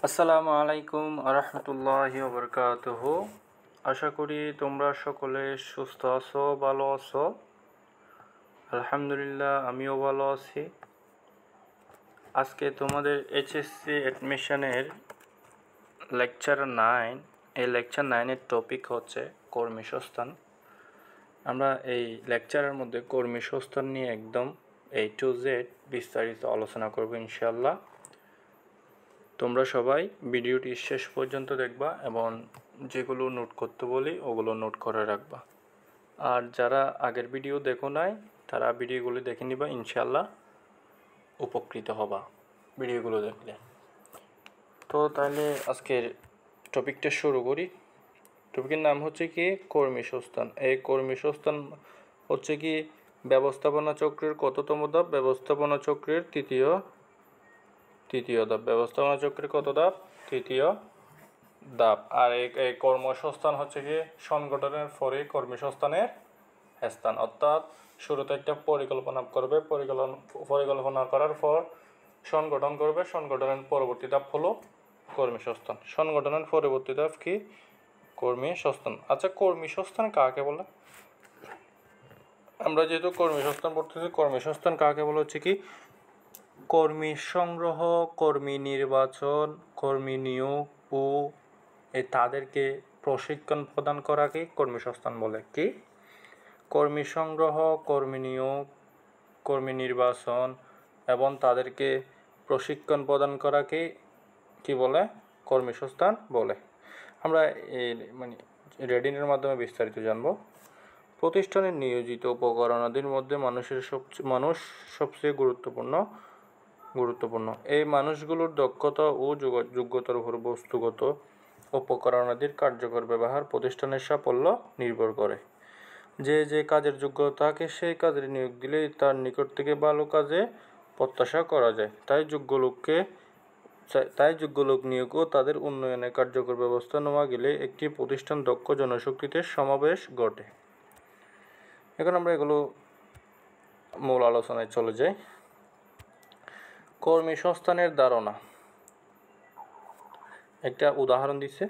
আসসালামু আলাইকুম আরহামতুল্লাহি ওবরকাতুহু। আশা করি তোমরা সকলে সুস্থ আছো, ভালো আছো। আলহামদুলিল্লাহ, আমিও ভালো আছি। আজকে তোমাদের এইচএসসি অ্যাডমিশনের লেকচার 9, এই লেকচার 9-এর টপিক হচ্ছে কর্মী সংস্থান। আমরা এই লেকচারের মধ্যে কর্মী সংস্থান নিয়ে একদম A to Z বিস্তারিত আলোচনা করব ইনশাআল্লাহ। তোমরা সবাই ভিডিওটি শেষ পর্যন্ত দেখবা এবং যেগুলো নোট করতে বলি ওগুলো নোট করে রাখবা। আর যারা আগের ভিডিও দেখো নাই তারা ভিডিওগুলো দেখে নিবা, ইনশাআল্লাহ উপকৃত হবা ভিডিওগুলো দেখলে। তো তাহলে আজকের টপিকটা শুরু করি। টপিকের নাম হচ্ছে কি কর্মী সংস্থান। এই কর্মী সংস্থান হচ্ছে কি ব্যবস্থাপনা চক্রের কততম ধাপ? ব্যবস্থাপনা চক্রের তৃতীয় ধাপ। ব্যবস্থাপনা চক্রের কত ধাপ? তৃতীয় ধাপ। আর এই কর্মসংস্থান হচ্ছে কি সংগঠনের পরে কর্মসংস্থানের স্থান, অর্থাৎ শুরুতে একটা পরিকল্পনা করবে, পরিকল্পনা করার পর সংগঠন করবে, সংগঠনের পরবর্তী ধাপ হলো কর্মসংস্থান। সংগঠনের পরবর্তী ধাপ কি? কর্মসংস্থান। আচ্ছা, কর্মসংস্থান কাকে বলে? আমরা যেহেতু কর্মসংস্থান পড়তেছি, কর্মসংস্থান কাকে বলে হচ্ছে কি কর্মী সংগ্রহ, কর্মী নির্বাচন, কর্মী নিয়োগ ও তাদেরকে প্রশিক্ষণ প্রদান করাকে কর্মসংস্থান বলে। কি? কর্মী সংগ্রহ, কর্মী নিয়োগ, কর্মী নির্বাচন এবং তাদেরকে প্রশিক্ষণ প্রদান করাকে কি বলে? কর্মসংস্থান বলে। আমরা রেডিনের মাধ্যমে বিস্তারিত জানব। প্রতিষ্ঠানের নিয়োজিত উপকরণাদির মধ্যে মানুষ সবচেয়ে গুরুত্বপূর্ণ। এই মানুষগুলোর দক্ষতা ও যোগ্যতার উপর বস্তুগত উপকরণাদির কার্যকর ব্যবহার প্রতিষ্ঠানের সাফল্য নির্ভর করে। যে কাজের যোগ্যতা থাকে সেই কাজের নিয়োগ দিলে তার নিকট থেকে ভালো কাজে প্রত্যাশা করা যায়। তাই যোগ্য লোক নিয়োগ ও তাদের উন্নয়নে কার্যকর ব্যবস্থা নেওয়া গেলে একটি প্রতিষ্ঠান দক্ষ জনশক্তিতে সমাবেশ ঘটে। এখন আমরা এগুলো মূল আলোচনায় চলে যাই। কর্মী সংস্থানের ধারণা একটা উদাহরণ দিচ্ছে।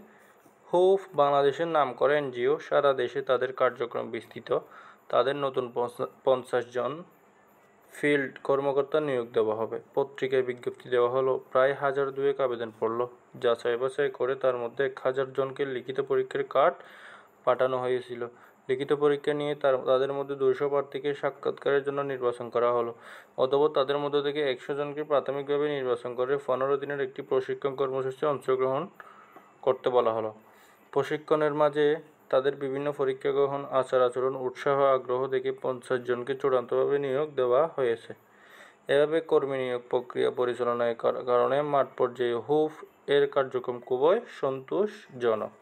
হুফ বাংলাদেশের নামকরা এনজিও, সারা দেশে তাদের কার্যক্রম বিস্তৃত। তাদের নতুন 50 জন ফিল্ড কর্মকর্তা নিয়োগ দেওয়া হবে। পত্রিকায় বিজ্ঞপ্তি দেওয়া হলো, প্রায় 1002 আবেদন পড়ল। যাচাই বাছাই করে তার মধ্যে 1000 জনকে লিখিত পরীক্ষার কার্ড পাঠানো হয়েছিল। লিখিত পরীক্ষা নিয়ে তাদের মধ্যে 200 প্রার্থীকে সাক্ষাৎকারের জন্য নির্বাচন করা হলো। অতঃপর তাদের মধ্য থেকে 100 জনকে প্রাথমিকভাবে নির্বাচন করে 15 দিনের একটি প্রশিক্ষণ কর্মসূচিতে অংশগ্রহণ করতে বলা হলো। প্রশিক্ষণের মাঝে তাদের বিভিন্ন পরীক্ষা গ্রহণ, আচার-আচরণ, উৎসাহ, আগ্রহ দেখে 50 জনকে চূড়ান্তভাবে নিয়োগ দেওয়া হয়েছে। এভাবে কর্মী নিয়োগ প্রক্রিয়া পরিচালনার কারণে মাঠ পর্যায়ে হুফ এর কার্যক্রম খুবই সন্তোষজনক।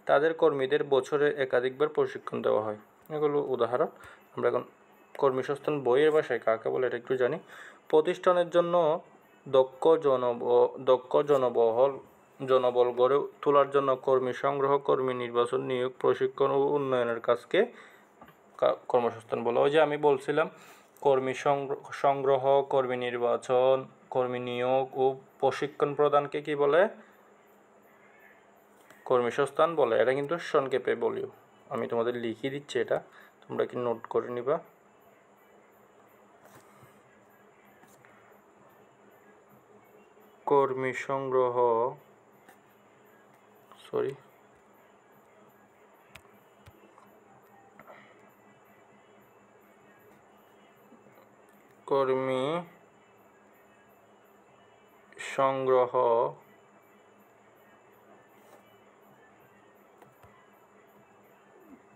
তাদের কর্মীদের বছরে একাধিকবার প্রশিক্ষণ দেওয়া হয়। এগুলো উদাহরণ। আমরা এখন কর্মসংস্থান বইয়ের ভাষায় কাকে বলে এটা একটু জানি। প্রতিষ্ঠানের জন্য দক্ষ জনবল গড়ে তোলার জন্য কর্মী সংগ্রহ, কর্মী নির্বাচন, নিয়োগ, প্রশিক্ষণ ও উন্নয়নের কাজকে কর্মসংস্থান বলে। ওই যে আমি বলছিলাম কর্মী সংগ্রহ, কর্মী নির্বাচন, কর্মী নিয়োগ ও প্রশিক্ষণ প্রদানকে কি বলে? কর্মসংস্থান বলে। এটা কিন্তু সংক্ষেপে বলিও, আমি তোমাদের লিখিয়ে দিচ্ছি, এটা তোমরা কি নোট করে নিবা। কর্মী সংগ্রহ, কর্মী সংগ্রহ,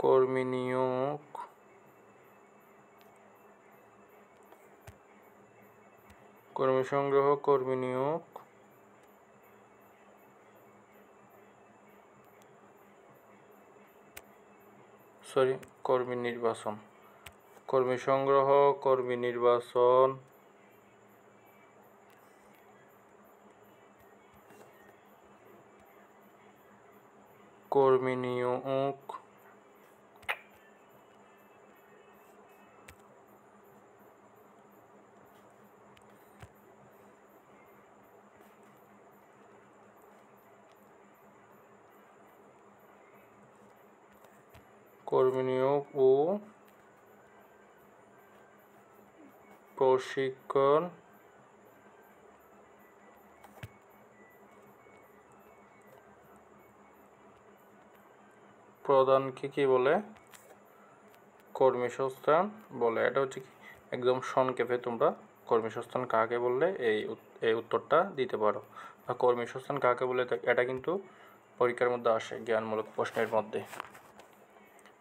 কর্মী নিয়োগ, কর্মী সংগ্রহ, কর্মী নিয়োগ, কর্মী নির্বাচন। কর্মী সংগ্রহ, কর্মী নির্বাচন, কর্মী নিয়োগ, কর্মী নিয়োগ ও প্রশিক্ষণ প্রদানকে কি বলে? কর্মীসংস্থান বলে। এটা হচ্ছে কি একদম সংক্ষেপে তোমরা কর্মীসংস্থান কাকে বললে এই উত্তরটা দিতে পারো। বা কর্মীসংস্থান কাকে বলে এটা কিন্তু পরীক্ষার মধ্যে আসে জ্ঞানমূলক প্রশ্নের মধ্যে।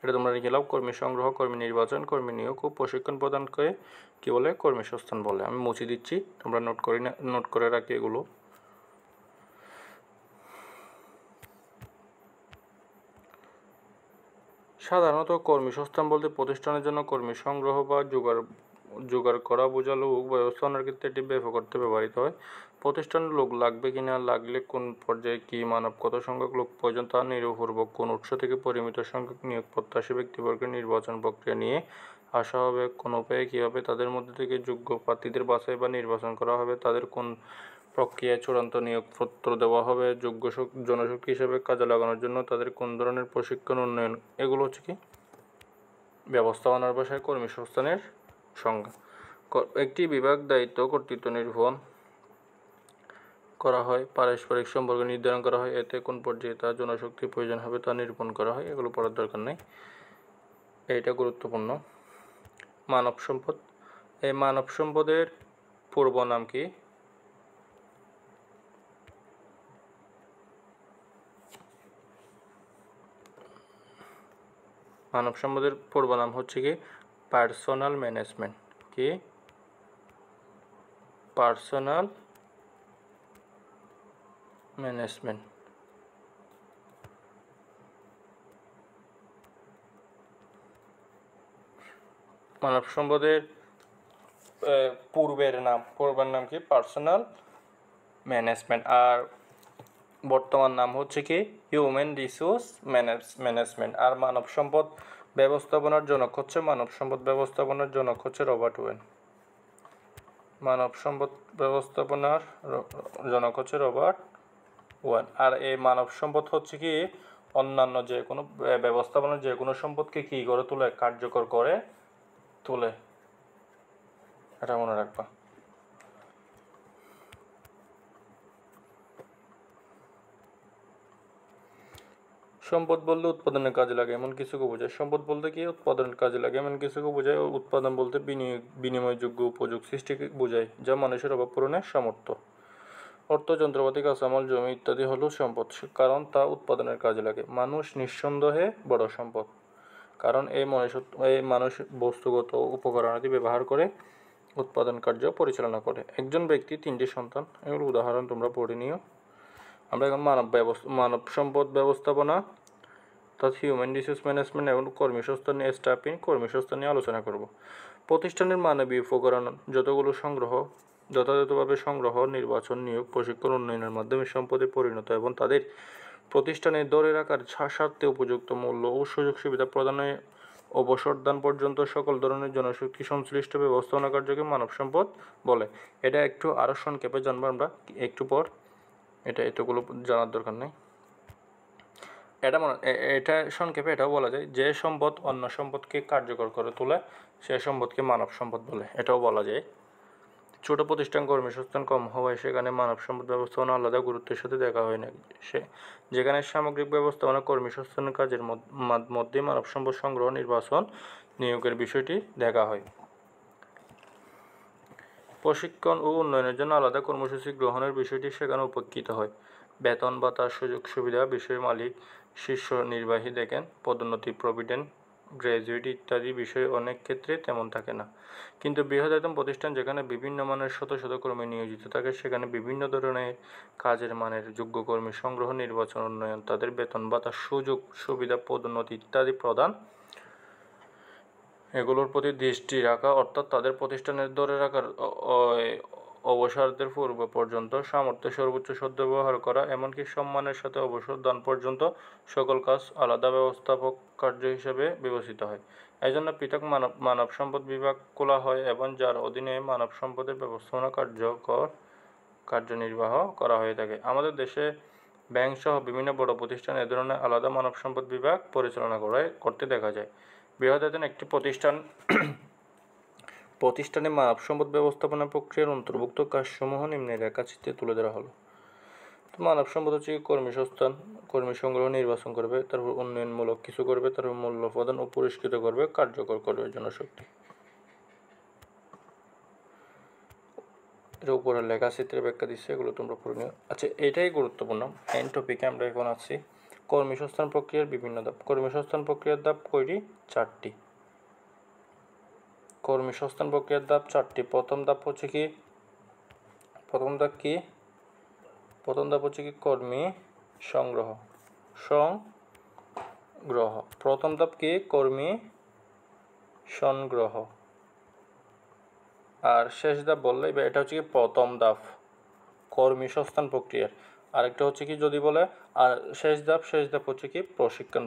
এটা তোমরা লিখে নাও, কর্মী সংগ্রহ, কর্মী নির্বাচন, কর্মী নিয়োগ ও প্রশিক্ষণ প্রদানকে কি বলে? কর্মীসংস্থান বলে। আমি মুছে দিচ্ছি, তোমরা নোট করে রাখি এগুলো। সাধারণত কর্মীসংস্থান বলতে প্রতিষ্ঠানের জন্য কর্মী সংগ্রহ বা জোগাড় করা বোঝালো ব্যবস্থাপনার ক্ষেত্রে এটি ব্যাপক অর্থে ব্যবহৃত হয়। প্রতিষ্ঠানের লোক লাগবে কিনা, লাগলে কোন পর্যায়ে কী মানব কত সংখ্যক লোক প্রয়োজন তা নির্ভরপূর্বক কোন উৎস থেকে পরিমিত সংখ্যক নিয়োগ প্রত্যাশী ব্যক্তিবর্গের নির্বাচন প্রক্রিয়া নিয়ে আসা হবে, কোন উপায়ে কীভাবে তাদের মধ্যে থেকে যোগ্য প্রার্থীদের বাছাই বা নির্বাচন করা হবে, তাদের কোন প্রক্রিয়ায় চূড়ান্ত নিয়োগপত্র দেওয়া হবে, যোগ্য জনশক্তি হিসেবে কাজে লাগানোর জন্য তাদের কোন ধরনের প্রশিক্ষণ উন্নয়ন, এগুলো হচ্ছে কি ব্যবস্থাপনার ভাষায় কর্মীসংস্থানের সংজ্ঞা। একটি বিভাগ দায়িত্ব কর্তৃত্ব নিরূপণ করা হয়, পারস্পরিক সম্পর্ক নির্ধারণ করা হয়, এতে কোন পর্যায়ে তার জনশক্তির প্রয়োজন হবে তা নিরূপণ করা হয়। এগুলো পড়ার দরকার নেই, এইটা গুরুত্বপূর্ণ। মানব সম্পদ, এই মানব সম্পদের পূর্ব নাম কি? মানব সম্পদের পূর্ব নাম হচ্ছে কি পার্সোনাল ম্যানেজমেন্ট। কি? Personal management. মানব সম্পদের পূর্বের নাম কি? Personal management. আর বর্তমান নাম হচ্ছে কি হিউম্যান রিসোর্স ম্যানেজমেন্ট। আর মানব সম্পদ ব্যবস্থাপনার জনক হচ্ছে রবার্ট ওয়েন। মানব সম্পদ ব্যবস্থাপনার জনক হচ্ছে রবার্ট ওয়েন। আর এই মানব সম্পদ হচ্ছে কি অন্যান্য যে কোনো ব্যবস্থাপনার যে কোনো সম্পদকে কি করে তোলে? কার্যকর করে তোলে। এটা মনে রাখবা। সম্পদ বলতে উৎপাদনের কাজে লাগে এমন কিছুকে বোঝায়। সম্পদ বলতে কি উৎপাদনের কাজে লাগে এমন কিছুকে বোঝায়। উৎপাদন বলতে বিনিময়যোগ্য উপযোগ সৃষ্টিকে বোঝায়, যা মানুষের অভাব পূরণের সামর্থ্য। অর্থ, যন্ত্রপাতি, কাঁচামাল, জমি ইত্যাদি হলো সম্পদ, কারণ তা উৎপাদনের কাজে লাগে। মানুষ নিঃসন্দেহে বড় সম্পদ, কারণ এই মানুষ বস্তুগত উপকরণাদি ব্যবহার করে উৎপাদন কার্য পরিচালনা করে। একজন ব্যক্তি 3টি সন্তান, এগুলো উদাহরণ তোমরা পড়ে নিও। আমরা এখন মানব সম্পদ ব্যবস্থাপনা অর্থাৎ হিউম্যান রিসোর্স ম্যানেজমেন্ট এবং কর্মীসংস্থান নিয়ে আলোচনা করব। প্রতিষ্ঠানের মানবীয় উপকরণ যথাযথভাবে সংগ্রহ, নির্বাচন, নিয়োগ, প্রশিক্ষণ, উন্নয়নের মাধ্যমে সম্পদে পরিণত এবং তাদের প্রতিষ্ঠানের ধরে রাখার স্বার্থে উপযুক্ত মূল্য ও সুযোগ সুবিধা প্রদানে অবসরদান পর্যন্ত সকল ধরনের জনশক্তি সংশ্লিষ্ট ব্যবস্থাপনা কার্যকে মানব সম্পদ বলে। এটা একটু আরও সংক্ষেপে জানবো আমরা একটু পর, এটা এতগুলো জানার দরকার নেই। এটা সংক্ষেপে এটাও বলা যায়, যে সম্পদ অন্য সম্পদকে কার্যকর করে তোলে সে সম্পদকে মানব সম্পদ বলে, এটাও বলা যায়। ছোট প্রতিষ্ঠান কর্মসংস্থান কম হওয়ায় সেখানে মানব সম্পদ ব্যবস্থাপনা আলাদা গুরুত্বের সাথে দেখা হয় না। যেখানে সামগ্রিক ব্যবস্থাপনা কর্মসংস্থানের কাজের মধ্যে মানব সম্পদ সংগ্রহ, নির্বাচন, নিয়োগের বিষয়টি দেখা হয়। প্রশিক্ষণ ও উন্নয়নের জন্য আলাদা কর্মসূচি গ্রহণের বিষয়টি সেখানে উপেক্ষিত হয়। বেতন ভাতা, সুযোগ সুবিধা বিষয়ে মালিক শীর্ষ নির্বাহী দেখেন। পদোন্নতি, প্রভিডেন্ট, গ্র্যাজুইটি ইত্যাদি বিষয়ে অনেক ক্ষেত্রে তেমন থাকে না। কিন্তু বৃহদায়তন প্রতিষ্ঠান যেখানে বিভিন্ন মানের শত শত কর্মী নিয়োজিত থাকে সেখানে বিভিন্ন ধরনের কাজের মানের যোগ্য কর্মী সংগ্রহ, নির্বাচন, উন্নয়ন, তাদের বেতন ভাতা, সুযোগ সুবিধা, পদোন্নতি ইত্যাদি প্রদান, এগুলোর প্রতি দৃষ্টি রাখা, অর্থাৎ তাদের প্রতিষ্ঠানের ধরে রাখার অবসরদের পূর্ব পর্যন্ত সামর্থ্যের সর্বোচ্চ সদ্ব্যবহার করা, এমনকি সম্মানের সাথে অবসর দান পর্যন্ত সকল কাজ আলাদা ব্যবস্থাপক কার্য হিসেবে বিবেচিত হয়। এজন্য পৃথক মানব সম্পদ বিভাগ খোলা হয় এবং যার অধীনে মানব সম্পদের ব্যবস্থাপনা কার্যনির্বাহ করা হয়ে থাকে। আমাদের দেশে ব্যাংক সহ বিভিন্ন বড় প্রতিষ্ঠান এ ধরনের আলাদা মানব সম্পদ বিভাগ পরিচালনা করতে দেখা যায়। বৃহদায়তন একটি প্রতিষ্ঠানে মানব সম্পদ ব্যবস্থাপনা প্রক্রিয়ার অন্তর্ভুক্ত কাজসমূহ নিম্নে রেখাচিত্রে তুলে ধরা হলো। তো মানব সম্পদ হচ্ছে কর্মসংস্থান, কর্মী সংগ্রহ নির্বাচন করবে, তারপর উন্নয়নমূলক কিছু করবে, তারপর মূল্য প্রদান ও পুরস্কৃত করবে, কার্যকর করবে জনশক্তি। এর উপরে লেখা চিত্রে ব্যাখ্যা দিচ্ছে, এগুলো তোমরা পড়ে নিও। আচ্ছা, এটাই গুরুত্বপূর্ণ। মেইন টপিকে আমরা এখন আছি। কর্মসংস্থান প্রক্রিয়ার বিভিন্ন ধাপ। কর্মসংস্থান প্রক্রিয়ার ধাপ কয়টি? 4টি। কর্মসংস্থান প্রক্রিয়ার ধাপ 4টি। প্রথম ধাপ হচ্ছে কি কর্মী সংগ্রহ। প্রথম ধাপ কি? কর্মী সংগ্রহ। আর শেষ ধাপ বললে এটা হচ্ছে কি প্রথম ধাপ কর্মসংস্থান প্রক্রিয়ার। আরেকটা হচ্ছে কি যদি বলে, আর শেষ ধাপ হচ্ছে কি প্রশিক্ষণ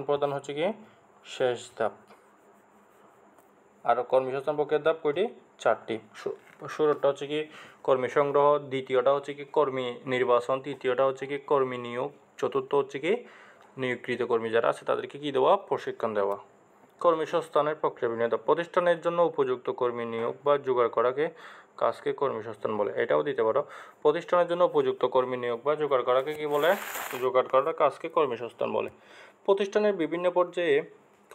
প্রদান হচ্ছে কি শেষ ধাপ। আর কর্মসংস্থান প্রক্রিয়ার ধাপ কয়টি? 4টি। শুরুটা হচ্ছে কি কর্মী সংগ্রহ, দ্বিতীয়টা হচ্ছে কি কর্মী নির্বাচন, তৃতীয়টা হচ্ছে কি কর্মী নিয়োগ, চতুর্থ হচ্ছে কি নিয়োগকৃত কর্মী যারা আছে তাদেরকে কি দেওয়া? প্রশিক্ষণ দেওয়া। কর্মসংস্থানের প্রক্রিয়া বিভিন্ন ধাপ। প্রতিষ্ঠানের জন্য উপযুক্ত কর্মী নিয়োগ বা জোগাড় করাকে কাজকে কর্মসংস্থান বলে। এটাও দিতে পারো। প্রতিষ্ঠানের জন্য উপযুক্ত কর্মী নিয়োগ বা জোগাড় করাকে কি বলে? জোগাড় করার কাজকে কর্মসংস্থান বলে। প্রতিষ্ঠানের বিভিন্ন পর্যায়ে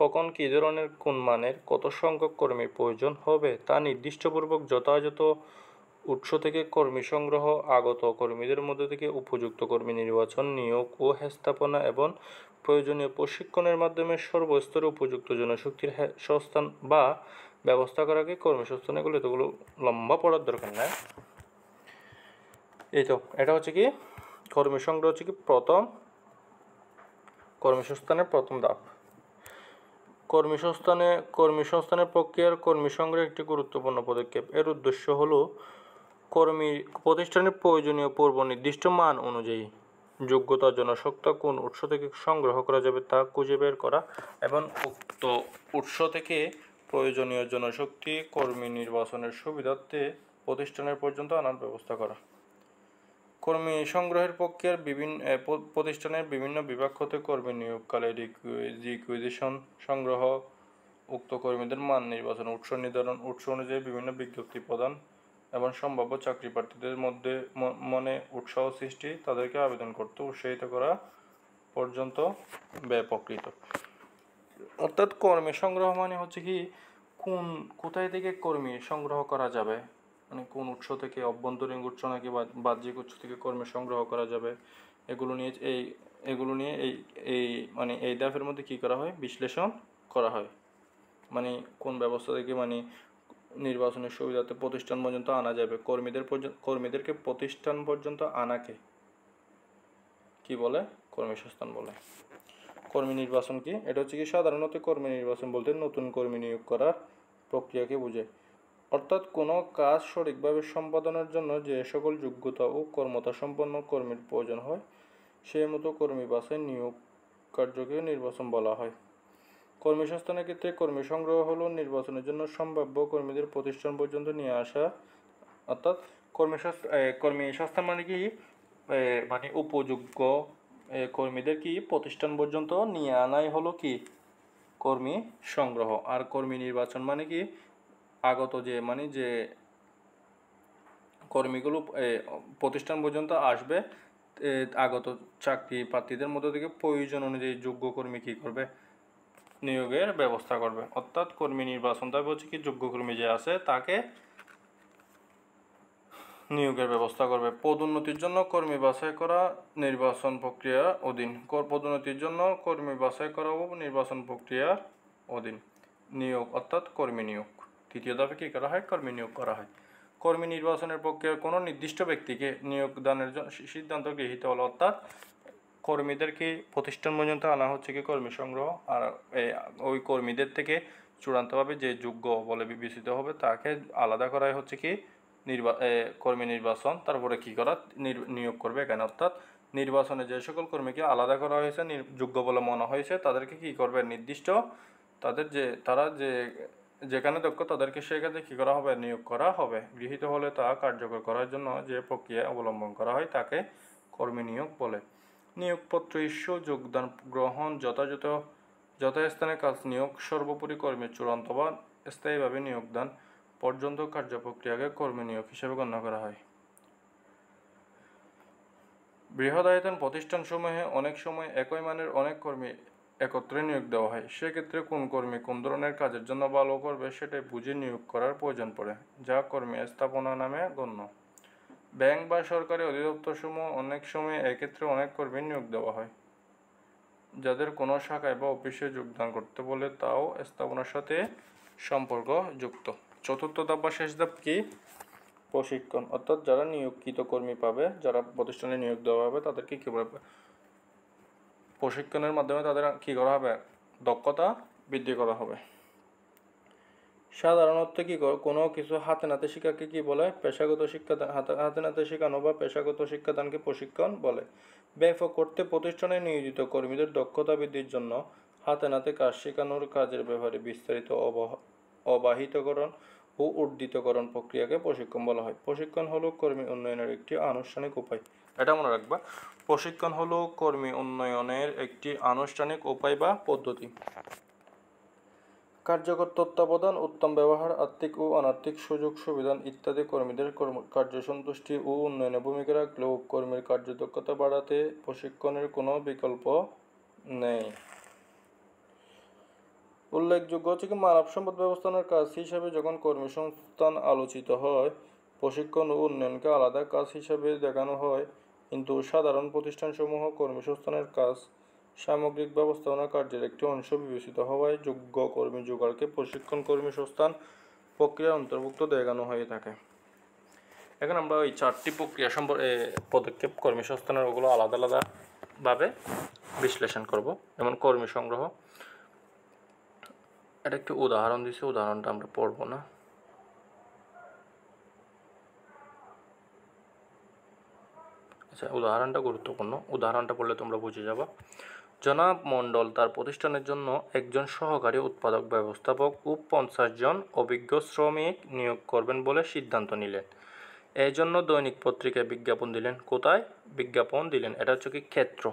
কখন কী ধরনের কোন মানের কত সংখ্যক কর্মীর প্রয়োজন হবে তা নির্দিষ্টপূর্বক যথাযথ উৎস থেকে কর্মী সংগ্রহ, আগত কর্মীদের মধ্যে থেকে উপযুক্ত কর্মী নির্বাচন, নিয়োগ ও স্থাপনা এবং প্রয়োজনীয় প্রশিক্ষণের মাধ্যমে সর্বস্তরে উপযুক্ত জনশক্তির সংস্থান বা ব্যবস্থা করাকে কর্মসংস্থান। এগুলো লম্বা পড়ার দরকার নাই। এই তো এটা হচ্ছে কি কর্মী সংগ্রহ হচ্ছে কি কর্মসংস্থানের প্রথম ধাপ। কর্মসংস্থানের প্রক্রিয়ার কর্মী সংগ্রহ একটি গুরুত্বপূর্ণ পদক্ষেপ। এর উদ্দেশ্য হলো প্রতিষ্ঠানের প্রয়োজনীয় পূর্ব নির্দিষ্ট মান অনুযায়ী যোগ্যতা জনশক্তি কোন উৎস থেকে সংগ্রহ করা যাবে তা খুঁজে বের করা এবং উক্ত উৎস থেকে প্রয়োজনীয় জনশক্তি কর্মী নির্বাচনের সুবিধার্থে প্রতিষ্ঠানের পর্যন্ত আনার ব্যবস্থা করা। কর্মী সংগ্রহের প্রক্রিয়ার প্রতিষ্ঠানের বিভিন্ন বিভাগ হতে কর্মী নিয়োগকালে রিকুইজিশন সংগ্রহ, উক্ত কর্মীদের মান নির্বাচন, উৎস নির্ধারণ, উৎস অনুযায়ী বিভিন্ন বিজ্ঞপ্তি প্রদান এবং সম্ভাব্য চাকরি প্রার্থীদের মধ্যে মনে উৎসাহ সৃষ্টি, তাদেরকে আবেদন করতে উৎসাহিত করা পর্যন্ত ব্যাপকৃত। অর্থাৎ কর্মী সংগ্রহ মানে হচ্ছে কি কোথায় থেকে কর্মী সংগ্রহ করা যাবে, মানে কোন উৎস থেকে, অভ্যন্তরীণ উৎস নাকি বাহ্যিক উৎস থেকে কর্মী সংগ্রহ করা যাবে, এগুলো নিয়ে মানে এই ধাপের মধ্যে কি করা হয়? বিশ্লেষণ করা হয়। মানে কোন ব্যবস্থা থেকে মানে নির্বাচনের সুবিধাতে প্রতিষ্ঠান পর্যন্ত আনা যাবে, কর্মীদেরকে প্রতিষ্ঠান পর্যন্ত আনাকে কি বলে? কর্মসংস্থান বলে। কর্মী নির্বাচন কি? এটা হচ্ছে কি সাধারণত কর্মী নির্বাচন বলতে নতুন কর্মী নিয়োগ করার প্রক্রিয়াকে বোঝায়। অর্থাৎ কোনো কাজ সঠিকভাবে সম্পাদনের জন্য যে সকল যোগ্যতা ও কর্মতা সম্পন্ন কর্মীর প্রয়োজন হয় সেই মতো কর্মী বাছাই নিয়োগ কার্যকে নির্বাচন বলা হয়। কর্মসংস্থানের ক্ষেত্রে কর্মী সংগ্রহ হলো নির্বাচনের জন্য সম্ভাব্য কর্মীদের প্রতিষ্ঠান পর্যন্ত নিয়ে আসা। অর্থাৎ কর্মী সংস্থান মানে কি? মানে উপযোগ্য কর্মীদের কি প্রতিষ্ঠান পর্যন্ত নিয়ে আনাই হলো কি কর্মী সংগ্রহ। আর কর্মী নির্বাচন মানে কি? আগত যে কর্মীগুলো প্রতিষ্ঠান পর্যন্ত আসবে, আগত চাকরি প্রার্থীদের মধ্যে থেকে প্রয়োজন অনুযায়ী যোগ্য কর্মী কি করবে? নিয়োগের ব্যবস্থা করবে। অর্থাৎ কর্মী নির্বাচন তবে হচ্ছে কি যোগ্য কর্মী যে আছে তাকে নিয়োগের ব্যবস্থা করবে। পদোন্নতির জন্য কর্মী বাছাই করা নির্বাচন প্রক্রিয়ার অধীন। পদোন্নতির জন্য কর্মী বাছাই করা ও নির্বাচন প্রক্রিয়ার অধীন। নিয়োগ অর্থাৎ কর্মী নিয়োগ। তৃতীয় ধাপে কী করা হয়? কর্মী নিয়োগ করা হয়। কর্মী নির্বাচনের প্রক্রিয়ার কোনো নির্দিষ্ট ব্যক্তিকে নিয়োগদানের সিদ্ধান্ত গৃহীত হলো। অর্থাৎ কর্মীদেরকে প্রতিষ্ঠান পর্যন্ত আনা হচ্ছে কি কর্মী সংগ্রহ। আর ওই কর্মীদের থেকে চূড়ান্তভাবে যে যোগ্য বলে বিবেচিত হবে তাকে আলাদা করাই হচ্ছে কি কর্মী নির্বাচন। তারপরে কি করা? নিয়োগ করবে এখানে। অর্থাৎ নির্বাচনে যে সকল কর্মীকে আলাদা করা হয়েছে, যোগ্য বলে মনে হয়েছে, তাদেরকে কি করবে? নির্দিষ্ট তারা যে যেখানে দক্ষ তাদেরকে সেক্ষেত্রে কী করা হবে, নিয়োগ করা হবে। গৃহীত হলে তা কার্যকর করার জন্য যে প্রক্রিয়া অবলম্বন করা হয় তাকে কর্মী নিয়োগ বলে। নিয়োগপত্র ইস্যু, যোগদান গ্রহণ, যথাস্থানে কাজ নিয়োগ, সর্বোপরি কর্মীর চূড়ান্ত বা স্থায়ীভাবে নিয়োগদান পর্যন্ত কার্যপ্রক্রিয়াকে কর্মী নিয়োগ হিসেবে গণ্য করা হয়। বৃহদায়তন প্রতিষ্ঠানসমূহে অনেক সময় একই মানের অনেক কর্মী একত্রে নিয়োগ দেওয়া হয়। সেক্ষেত্রে কোন কর্মী কোন ধরনের কাজের জন্য ভালো করবে সেটাই বুঝে নিয়োগ করার প্রয়োজন পড়ে, যা কর্মী স্থাপনা নামে গণ্য। ব্যাংক বা সরকারি অধিদপ্তরসমূহ অনেক সময় এক্ষেত্রে অনেক কর্মী নিয়োগ দেওয়া হয়, যাদের কোনো শাখায় বা অফিসে যোগদান করতে বলে তাও স্থাপনার সাথে সম্পর্কযুক্ত। চতুর্থ ধাপ বা শেষ ধাপ কি? প্রশিক্ষণ, অর্থাৎ যারা নিয়োগকৃত কর্মী পাবে, যারা প্রতিষ্ঠানে নিয়োগ দেওয়া হবে তাদেরকে কী বলবে, প্রশিক্ষণের মাধ্যমে তাদের কী করা হবে, দক্ষতা বৃদ্ধি করা হবে। সাধারণত কী কোনো কিছু হাতে নাতে শেখাকে কী বলে? পেশাগত শিক্ষাদান। হাতে নাতে শেখানো বা পেশাগত শিক্ষাদানকে প্রশিক্ষণ বলে। ব্যাপক অর্থে প্রতিষ্ঠানে নিয়োজিত কর্মীদের দক্ষতা বৃদ্ধির জন্য হাতে নাতে কাজ শেখানোর কাজের ব্যাপারে বিস্তারিত অবাহিতকরণ ও উদ্ধৃতকরণ প্রক্রিয়াকে প্রশিক্ষণ বলা হয়। প্রশিক্ষণ হলো কর্মী উন্নয়নের একটি আনুষ্ঠানিক উপায়। এটা মনে রাখবা, প্রশিক্ষণ হলো কর্মী উন্নয়নের একটি আনুষ্ঠানিক উপায় বা পদ্ধতি। কার্যকর তত্ত্বাবধান, উত্তম ব্যবহার, আর্থিক ও অনার্থিক সুযোগ সুবিধা ইত্যাদি কর্মীদের কার্যসন্তুষ্টি ও উন্নয়নে ভূমিকা রাখলেও কর্মীর কার্যদক্ষতা বাড়াতে প্রশিক্ষণের কোনো বিকল্প নেই। উল্লেখযোগ্য হচ্ছে কি, মানব সম্পদ ব্যবস্থাপনার কাজ হিসাবে যখন কর্মসংস্থান আলোচিত হয়, প্রশিক্ষণ ও উন্নয়নকে আলাদা কাজ হিসাবে দেখানো হয়, কিন্তু সাধারণ প্রতিষ্ঠানসমূহ কর্মসংস্থানের কাজ সামগ্রিক ব্যবস্থাপনা কার্যের একটি অংশ বিবেচিত হওয়ায় যোগ্য কর্মী জোগাড়কে প্রশিক্ষণ কর্মসংস্থান প্রক্রিয়ার অন্তর্ভুক্ত দেখানো হয়ে থাকে। এখন আমরা ওই 4টি প্রক্রিয়া পদক্ষেপ কর্মসংস্থানের ওগুলো আলাদা আলাদাভাবে বিশ্লেষণ করব। যেমন কর্মী সংগ্রহ, এটা একটু উদাহরণ দিছে, উদাহরণটা আমরা পড়ব না। আচ্ছা, উদাহরণটা গুরুত্বপূর্ণ, উদাহরণটা পড়লে তোমরা বুঝে যাবা। জনাব মণ্ডল তার প্রতিষ্ঠানের জন্য একজন সহকারী উৎপাদক ব্যবস্থাপক ও 50 জন অভিজ্ঞ শ্রমিক নিয়োগ করবেন বলে সিদ্ধান্ত নিলেন। এই জন্য দৈনিক পত্রিকায় বিজ্ঞাপন দিলেন। কোথায় বিজ্ঞাপন দিলেন? এটা হচ্ছে কি ক্ষেত্র।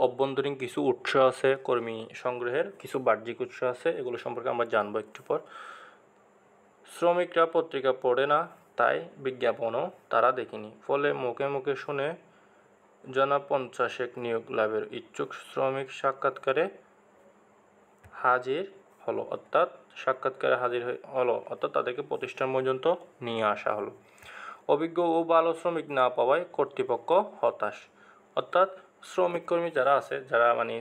অভ্যন্তরীণ কিছু উৎস আছে, কর্মী সংগ্রহের কিছু বাহ্যিক উৎস আছে, এগুলো সম্পর্কে আমরা জানবো একটু পর। শ্রমিকরা পত্রিকা পড়ে না, তাই বিজ্ঞাপনও তারা দেখেনি। ফলে মুখে মুখে শুনে জনাব 50 নিয়োগ লাভের ইচ্ছুক শ্রমিক সাক্ষাৎকারে হাজির হলো, অর্থাৎ তাদেরকে প্রতিষ্ঠান পর্যন্ত নিয়ে আসা হলো। অভিজ্ঞ ও ভালো শ্রমিক না পাওয়ায় কর্তৃপক্ষ হতাশ। অর্থাৎ শ্রমিক কর্মী যারা আছে, যারা মানে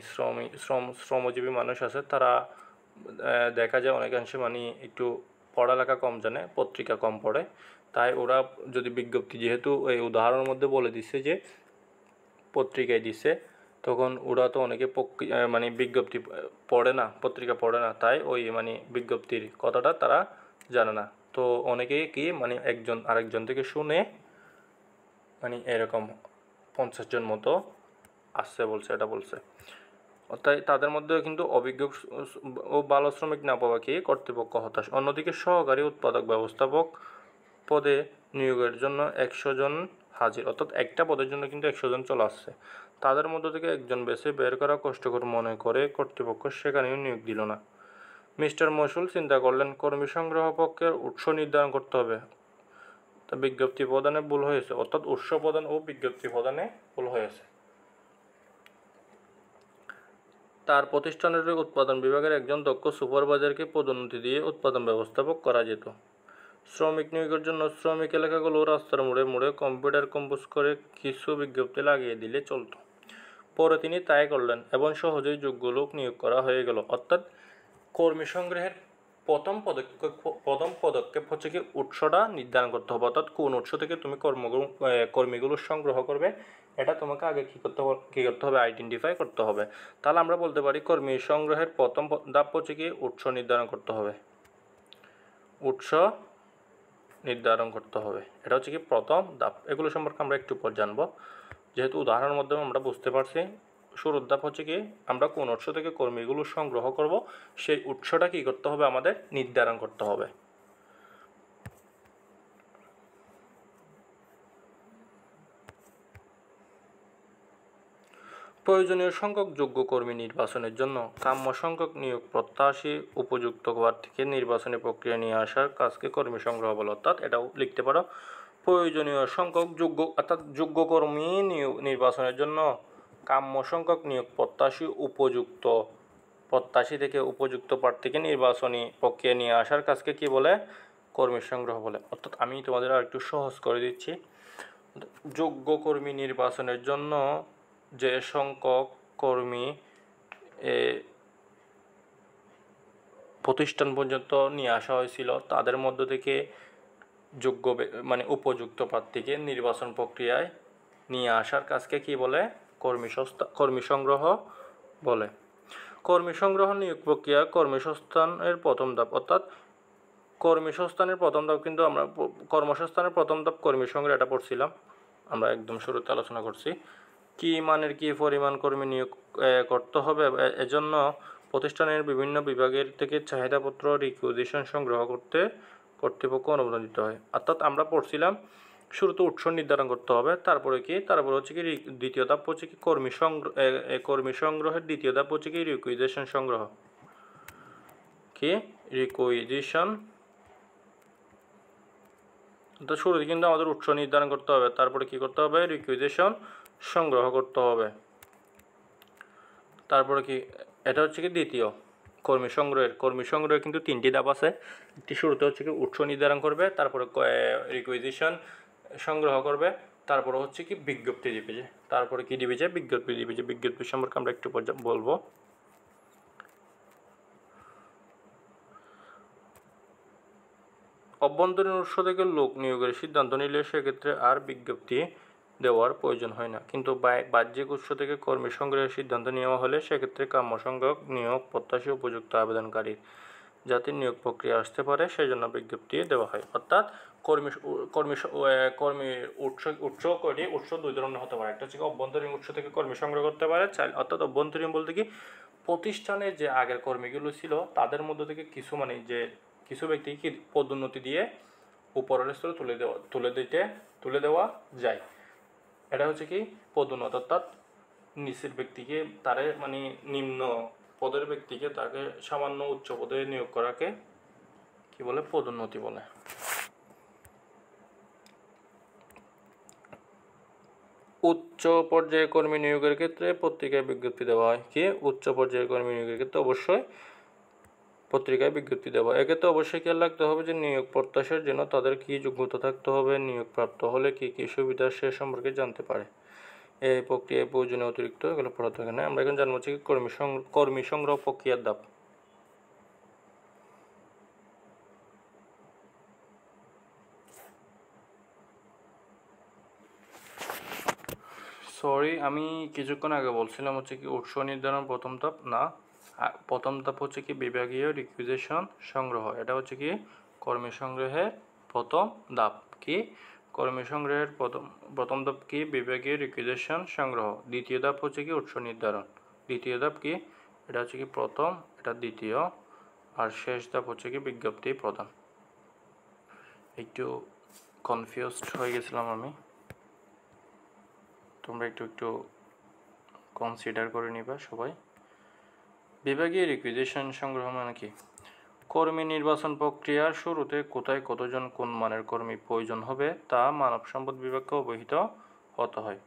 শ্রমজীবী মানুষ আছে, তারা দেখা যায় অনেকাংশে মানে একটু পড়ালেখা কম জানে, পত্রিকা কম পড়ে, তাই ওরা যদি বিজ্ঞপ্তি, যেহেতু এই উদাহরণের মধ্যে বলে দিচ্ছে যে পত্রিকায় দিছে, তখন ওরা তো অনেকে মানে বিজ্ঞপ্তি পড়ে না, পত্রিকা পড়ে না, তাই ওই মানে বিজ্ঞপ্তির কথাটা তারা জানে না। তো অনেকেই কি মানে একজন আরেকজন থেকে শুনে মানে এরকম 50 জন মতো আসছে বলছে, এটা বলছে। তাই তাদের মধ্যে কিন্তু অভিজ্ঞ ও ভালো শ্রমিক না পাওয়া কি কর্তৃপক্ষ হতাশ। অন্যদিকে সহকারী উৎপাদক ব্যবস্থাপক পদে নিয়োগের জন্য 100 জন হাজির, অর্থাৎ একটা পদের জন্য কিন্তু 100 জন চলে আসছে। তাদের মধ্য থেকে একজন বেছে বের করা কষ্টকর মনে করে কর্তৃপক্ষ সেখানেও নিয়োগ দিল না। মিস্টার মশুল চিন্তা করলেন, কর্মী সংগ্রহ পক্ষের উৎস নির্ধারণ করতে হবে। তা বিজ্ঞপ্তি প্রদানে ভুল হয়েছে, অর্থাৎ উৎস প্রদান ও বিজ্ঞপ্তি প্রদানে ভুল হয়েছে। তার প্রতিষ্ঠানের উৎপাদন বিভাগের একজন দক্ষ সুপারভাইজারকে পদোন্নতি দিয়ে উৎপাদন ব্যবস্থাপক করা যেত। শ্রমিক নিয়োগের জন্য শ্রমিক এলাকাগুলো রাস্তার মোড়ে মোড়ে কম্পিউটার কম্পোজ করে কিছু বিজ্ঞপ্তি লাগিয়ে দিলে চলত। পরে তিনি তাই করলেন এবং সহজেই যোগ্য লোক নিয়োগ করা হয়ে গেল। অর্থাৎ কর্মী সংগ্রহের প্রথম পদক্ষেপ হচ্ছে কি উৎসটা নির্ধারণ করতে হবে, অর্থাৎ কোন উৎস থেকে তুমি কর্মীগুলো সংগ্রহ করবে, এটা তোমাকে আগে কী করতে হবে আইডেন্টিফাই করতে হবে। তাহলে আমরা বলতে পারি কর্মী সংগ্রহের প্রথম ধাপ হচ্ছে কি উৎস নির্ধারণ করতে হবে। উৎস নির্ধারণ করতে হবে, এটা হচ্ছে কি প্রথম ধাপ। এগুলো সম্পর্কে আমরা একটু পর জানবো, যেহেতু উদাহরণের মাধ্যমে আমরা বুঝতে পারছি শুরুর ধাপ হচ্ছে কি আমরা কোন উৎস থেকে কর্মীগুলো সংগ্রহ করব সেই উৎসটা কি করতে হবে আমাদের নির্ধারণ করতে হবে। প্রয়োজনীয় সংখ্যক যোগ্য কর্মী নির্বাচনের জন্য কাম্য সংখ্যক নিয়োগ প্রত্যাশী উপযুক্ত প্রার্থীকে নির্বাচনী প্রক্রিয়া নিয়ে আসার কাজকে কর্মী সংগ্রহ বলে। অর্থাৎ এটাও লিখতে পারো প্রয়োজনীয় সংখ্যক যোগ্য কর্মী নির্বাচনের জন্য কাম্য সংখ্যক নিয়োগ প্রত্যাশী থেকে উপযুক্ত প্রার্থীকে নির্বাচনী প্রক্রিয়া নিয়ে আসার কাজকে কি বলে কর্মী সংগ্রহ বলে। অর্থাৎ আমি তোমাদের আর একটু সহজ করে দিচ্ছি। যোগ্য কর্মী নির্বাচনের জন্য যে সংখ্যক কর্মী প্রতিষ্ঠান পর্যন্ত নিয়ে আসা হয়েছিল তাদের মধ্য থেকে উপযুক্ত প্রার্থীকে নির্বাচন প্রক্রিয়ায় নিয়ে আসার কাজকে কি বলে কর্মী সংগ্রহ বলে। কর্মী সংগ্রহ নিয়োগ প্রক্রিয়া কর্মসংস্থানের প্রথম ধাপ। অর্থাৎ কর্মসংস্থানের প্রথম ধাপ কিন্তু আমরা কর্মসংস্থানের প্রথম ধাপ কর্মী সংগ্রহ এটা পড়ছিলাম, আমরা একদম শুরুতে আলোচনা করছি। কি মানের কি পরিমাণ কর্মী নিয়োগ করতে হবে এজন্য প্রতিষ্ঠানের বিভিন্ন বিভাগের থেকে চাহিদাপত্র রিকুইজিশন সংগ্রহ করতে কর্তৃপক্ষ অনুমোদন দিতে হয়। অর্থাৎ আমরা পড়ছিলাম শুরুতে উৎস নির্ধারণ করতে হবে, তারপরে হচ্ছে কি দ্বিতীয় ধাপ হচ্ছে কি কর্মী সংগ্রহের দ্বিতীয় ধাপ হচ্ছে কি রিকুইজিশন সংগ্রহ। রিকুইজিশন তো শুরুতে কিন্তু আমাদের উৎস নির্ধারণ করতে হবে, তারপরে কি করতে হবে রিকুইজিশন সংগ্রহ করতে হবে। তারপরে কি এটা হচ্ছে কি দ্বিতীয় কর্মী সংগ্রহের কিন্তু তিনটি ধাপ আছে। একটি শুরুতে হচ্ছে কি উৎস নির্ধারণ করবে, তারপরে রিকুইজিশন সংগ্রহ করবে, তারপরে হচ্ছে কি বিজ্ঞপ্তি দিবে, তারপরে কি দিবে বিজ্ঞপ্তি সম্পর্কে আমরা একটু বলবো। অভ্যন্তরীণ উৎস থেকে লোক নিয়োগের সিদ্ধান্ত নিলে সেক্ষেত্রে আর বিজ্ঞপ্তি দেওয়ার প্রয়োজন হয় না, কিন্তু বাহ্যিক উৎস থেকে কর্মী সংগ্রহের সিদ্ধান্ত নেওয়া হলে সেক্ষেত্রে কাম্য সংখ্যক নিয়োগ প্রত্যাশী উপযুক্ত আবেদনকারীর যাতে নিয়োগ প্রক্রিয়া আসতে পারে সেই জন্য বিজ্ঞপ্তি দেওয়া হয়। অর্থাৎ কর্মীর উৎস দুই ধরনের হতে পারে। একটা হচ্ছে অভ্যন্তরীণ উৎস থেকে কর্মী সংগ্রহ করতে পারে, অর্থাৎ অভ্যন্তরীণ বলতে কি প্রতিষ্ঠানে যে আগের কর্মীগুলো ছিল তাদের মধ্য থেকে কিছু ব্যক্তি কি পদোন্নতি দিয়ে উপরের স্তরে তুলে দেওয়া যায়। এটা হচ্ছে কি পদোন্নতি, অর্থাৎ নিচের ব্যক্তিকে নিম্ন পদের ব্যক্তিকে তাকে সামান্য উচ্চ পদে নিয়োগ করাকে কি বলে পদোন্নতি বলে। উচ্চ পর্যায়ে কর্মী নিয়োগের ক্ষেত্রে পত্রিকায় বিজ্ঞপ্তি দেওয়া হয়। উচ্চ পর্যায়ের কর্মী নিয়োগের ক্ষেত্রে অবশ্যই পত্রিকায় বিজ্ঞপ্তি দেওয়া। এক্ষেত্রে অবশ্যই খেয়াল রাখতে হবে যে নিয়োগ প্রত্যাশার জন্য তাদের কি যোগ্যতা থাকতে হবে, নিয়োগ প্রাপ্ত হলে কি কি সুবিধা সে সম্পর্কে জানতে পারে। এই প্রক্রিয়ায় প্রয়োজনীয় অতিরিক্ত এগুলো পড়াতে হবে না। আমরা এখন জানবো হচ্ছে কর্মী সংগ্রহ প্রক্রিয়ার ধাপ। আমি কিছুক্ষণ আগে বলছিলাম হচ্ছে কি উৎস নির্ধারণ প্রথম ধাপ না, প্রথম ধাপ হচ্ছে কি বিভাগীয় রিকুইজিশন সংগ্রহ। এটা হচ্ছে কি কর্মী সংগ্রহের প্রথম ধাপ। কর্মী সংগ্রহের প্রথম ধাপ কি বিভাগীয় রিকুইজিশন সংগ্রহ। দ্বিতীয় ধাপ হচ্ছে কি উৎস নির্ধারণ। দ্বিতীয় ধাপ কি এটা হচ্ছে কি প্রথম, এটা দ্বিতীয়, আর শেষ ধাপ হচ্ছে কি বিজ্ঞপ্তি প্রদান। একটু কনফিউজড হয়ে গেছিলাম আমি, তোমরা একটু কনসিডার করে নিবা সবাই। বিভাগীয় রিকুইজিশন সংগ্রহ মানে কি কর্মী নির্বাচন প্রক্রিয়ার শুরুতে কোথায় কতজন কোন মানের কর্মী প্রয়োজন হবে তা মানব সম্পদ বিভাগকে অবহিত হতে হয়।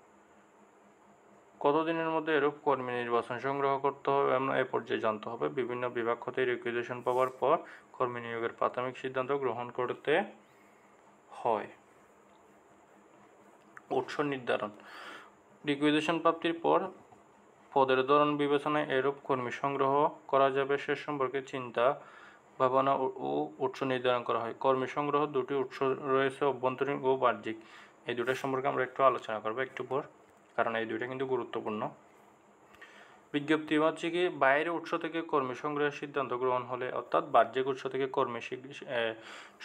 কতদিনের মধ্যে এরূপ কর্মী নির্বাচন সংগ্রহ করতে হবে এমন এ পর্যায়ে জানতে হবে। বিভিন্ন বিভাগ হতে রিকুইজিশন পাওয়ার পর কর্মী নিয়োগের প্রাথমিক সিদ্ধান্ত গ্রহণ করতে হয়। উৎস নির্ধারণ। রিকুইজিশন প্রাপ্তির পর পদের ধরন বিবেচনায় এরূপ কর্মী সংগ্রহ করা যাবে সে সম্পর্কে চিন্তা ভাবনা ও উৎস নির্ধারণ করা হয়। কর্মী সংগ্রহ দুটি উৎস রয়েছে, অভ্যন্তরীণ ও বাহ্যিক। এই দুটো সম্পর্কে আমরা একটু আলোচনা করবো একটু পর, কারণ এই দুইটা কিন্তু গুরুত্বপূর্ণ। বিজ্ঞপ্তি হচ্ছে কি বাইরের উৎস থেকে কর্মী সংগ্রহের সিদ্ধান্ত গ্রহণ হলে, অর্থাৎ বাহ্যিক উৎস থেকে কর্মী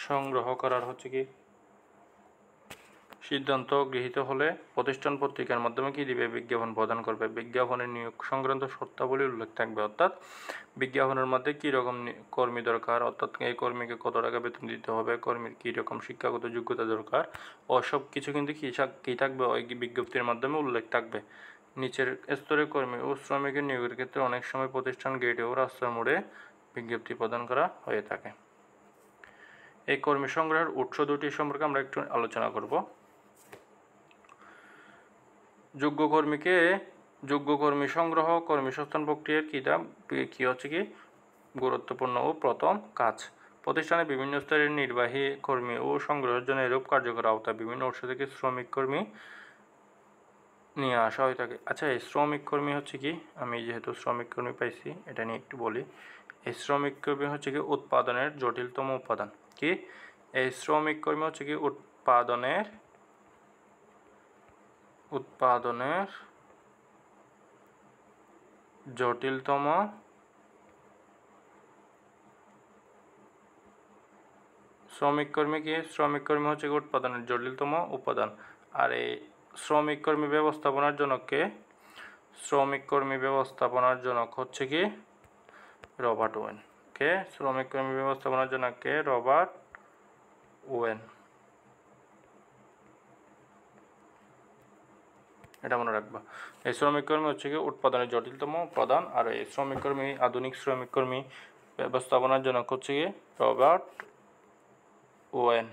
সংগ্রহ করার হচ্ছে কি সিদ্ধান্ত গৃহীত হলে প্রতিষ্ঠান পত্রিকার মাধ্যমে কি দিবে? বিজ্ঞাপন প্রদান করবে। বিজ্ঞাপনের নিয়োগ সংক্রান্ত শর্তাবলী উল্লেখ থাকবে, অর্থাৎ বিজ্ঞাপনের মধ্যে কী রকম কর্মী দরকার, অর্থাৎ এই কর্মীকে কত টাকা বেতন দিতে হবে, কর্মীর কী রকম শিক্ষাগত যোগ্যতা দরকার, সব কিছু কিন্তু কী থাকবে ওই বিজ্ঞপ্তির মাধ্যমে উল্লেখ থাকবে। নিচের স্তরের কর্মী ও শ্রমিকের নিয়োগের ক্ষেত্রে অনেক সময় প্রতিষ্ঠান গেটে ও রাস্তার মোড়ে বিজ্ঞপ্তি প্রদান করা হয়ে থাকে। এই কর্মী সংগ্রহের উৎস দুটি সম্পর্কে আমরা একটু আলোচনা করব। যোগ্য কর্মী সংগ্রহ কর্মীসংস্থান প্রক্রিয়ার কী হচ্ছে কি গুরুত্বপূর্ণ ও প্রথম কাজ। প্রতিষ্ঠানে বিভিন্ন স্তরের নির্বাহী কর্মী ও সংগ্রহের জন্য এরূপ কার্যকর আওতায় বিভিন্ন উৎস থেকে শ্রমিক কর্মী নিয়ে আসা হয়ে থাকে। আচ্ছা, এই শ্রমিক কর্মী হচ্ছে কি, আমি যেহেতু শ্রমিক কর্মী পাইছি এটা নিয়ে একটু বলি। এই শ্রমিক কর্মী হচ্ছে কি উৎপাদনের জটিলতম উপাদান। কি এই শ্রমিক কর্মী হচ্ছে কি উৎপাদনের জটিলতম শ্রমিক কর্মী হচ্ছে উৎপাদনের জটিলতম উপাদান। আর এই শ্রমিক কর্মী ব্যবস্থাপনার জনক হচ্ছে কি রবার্ট ওয়েন। শ্রমিক কর্মী ব্যবস্থাপনার জনক কে? Robert when. এটা মনে রাখবা। এই শ্রমিক কর্মী হচ্ছে কি উৎপাদনের জটিলতম উপাদান, আর এই আধুনিক শ্রমিক কর্মী ব্যবস্থাপনার জনক হচ্ছে কি রবার্ট ওয়েন।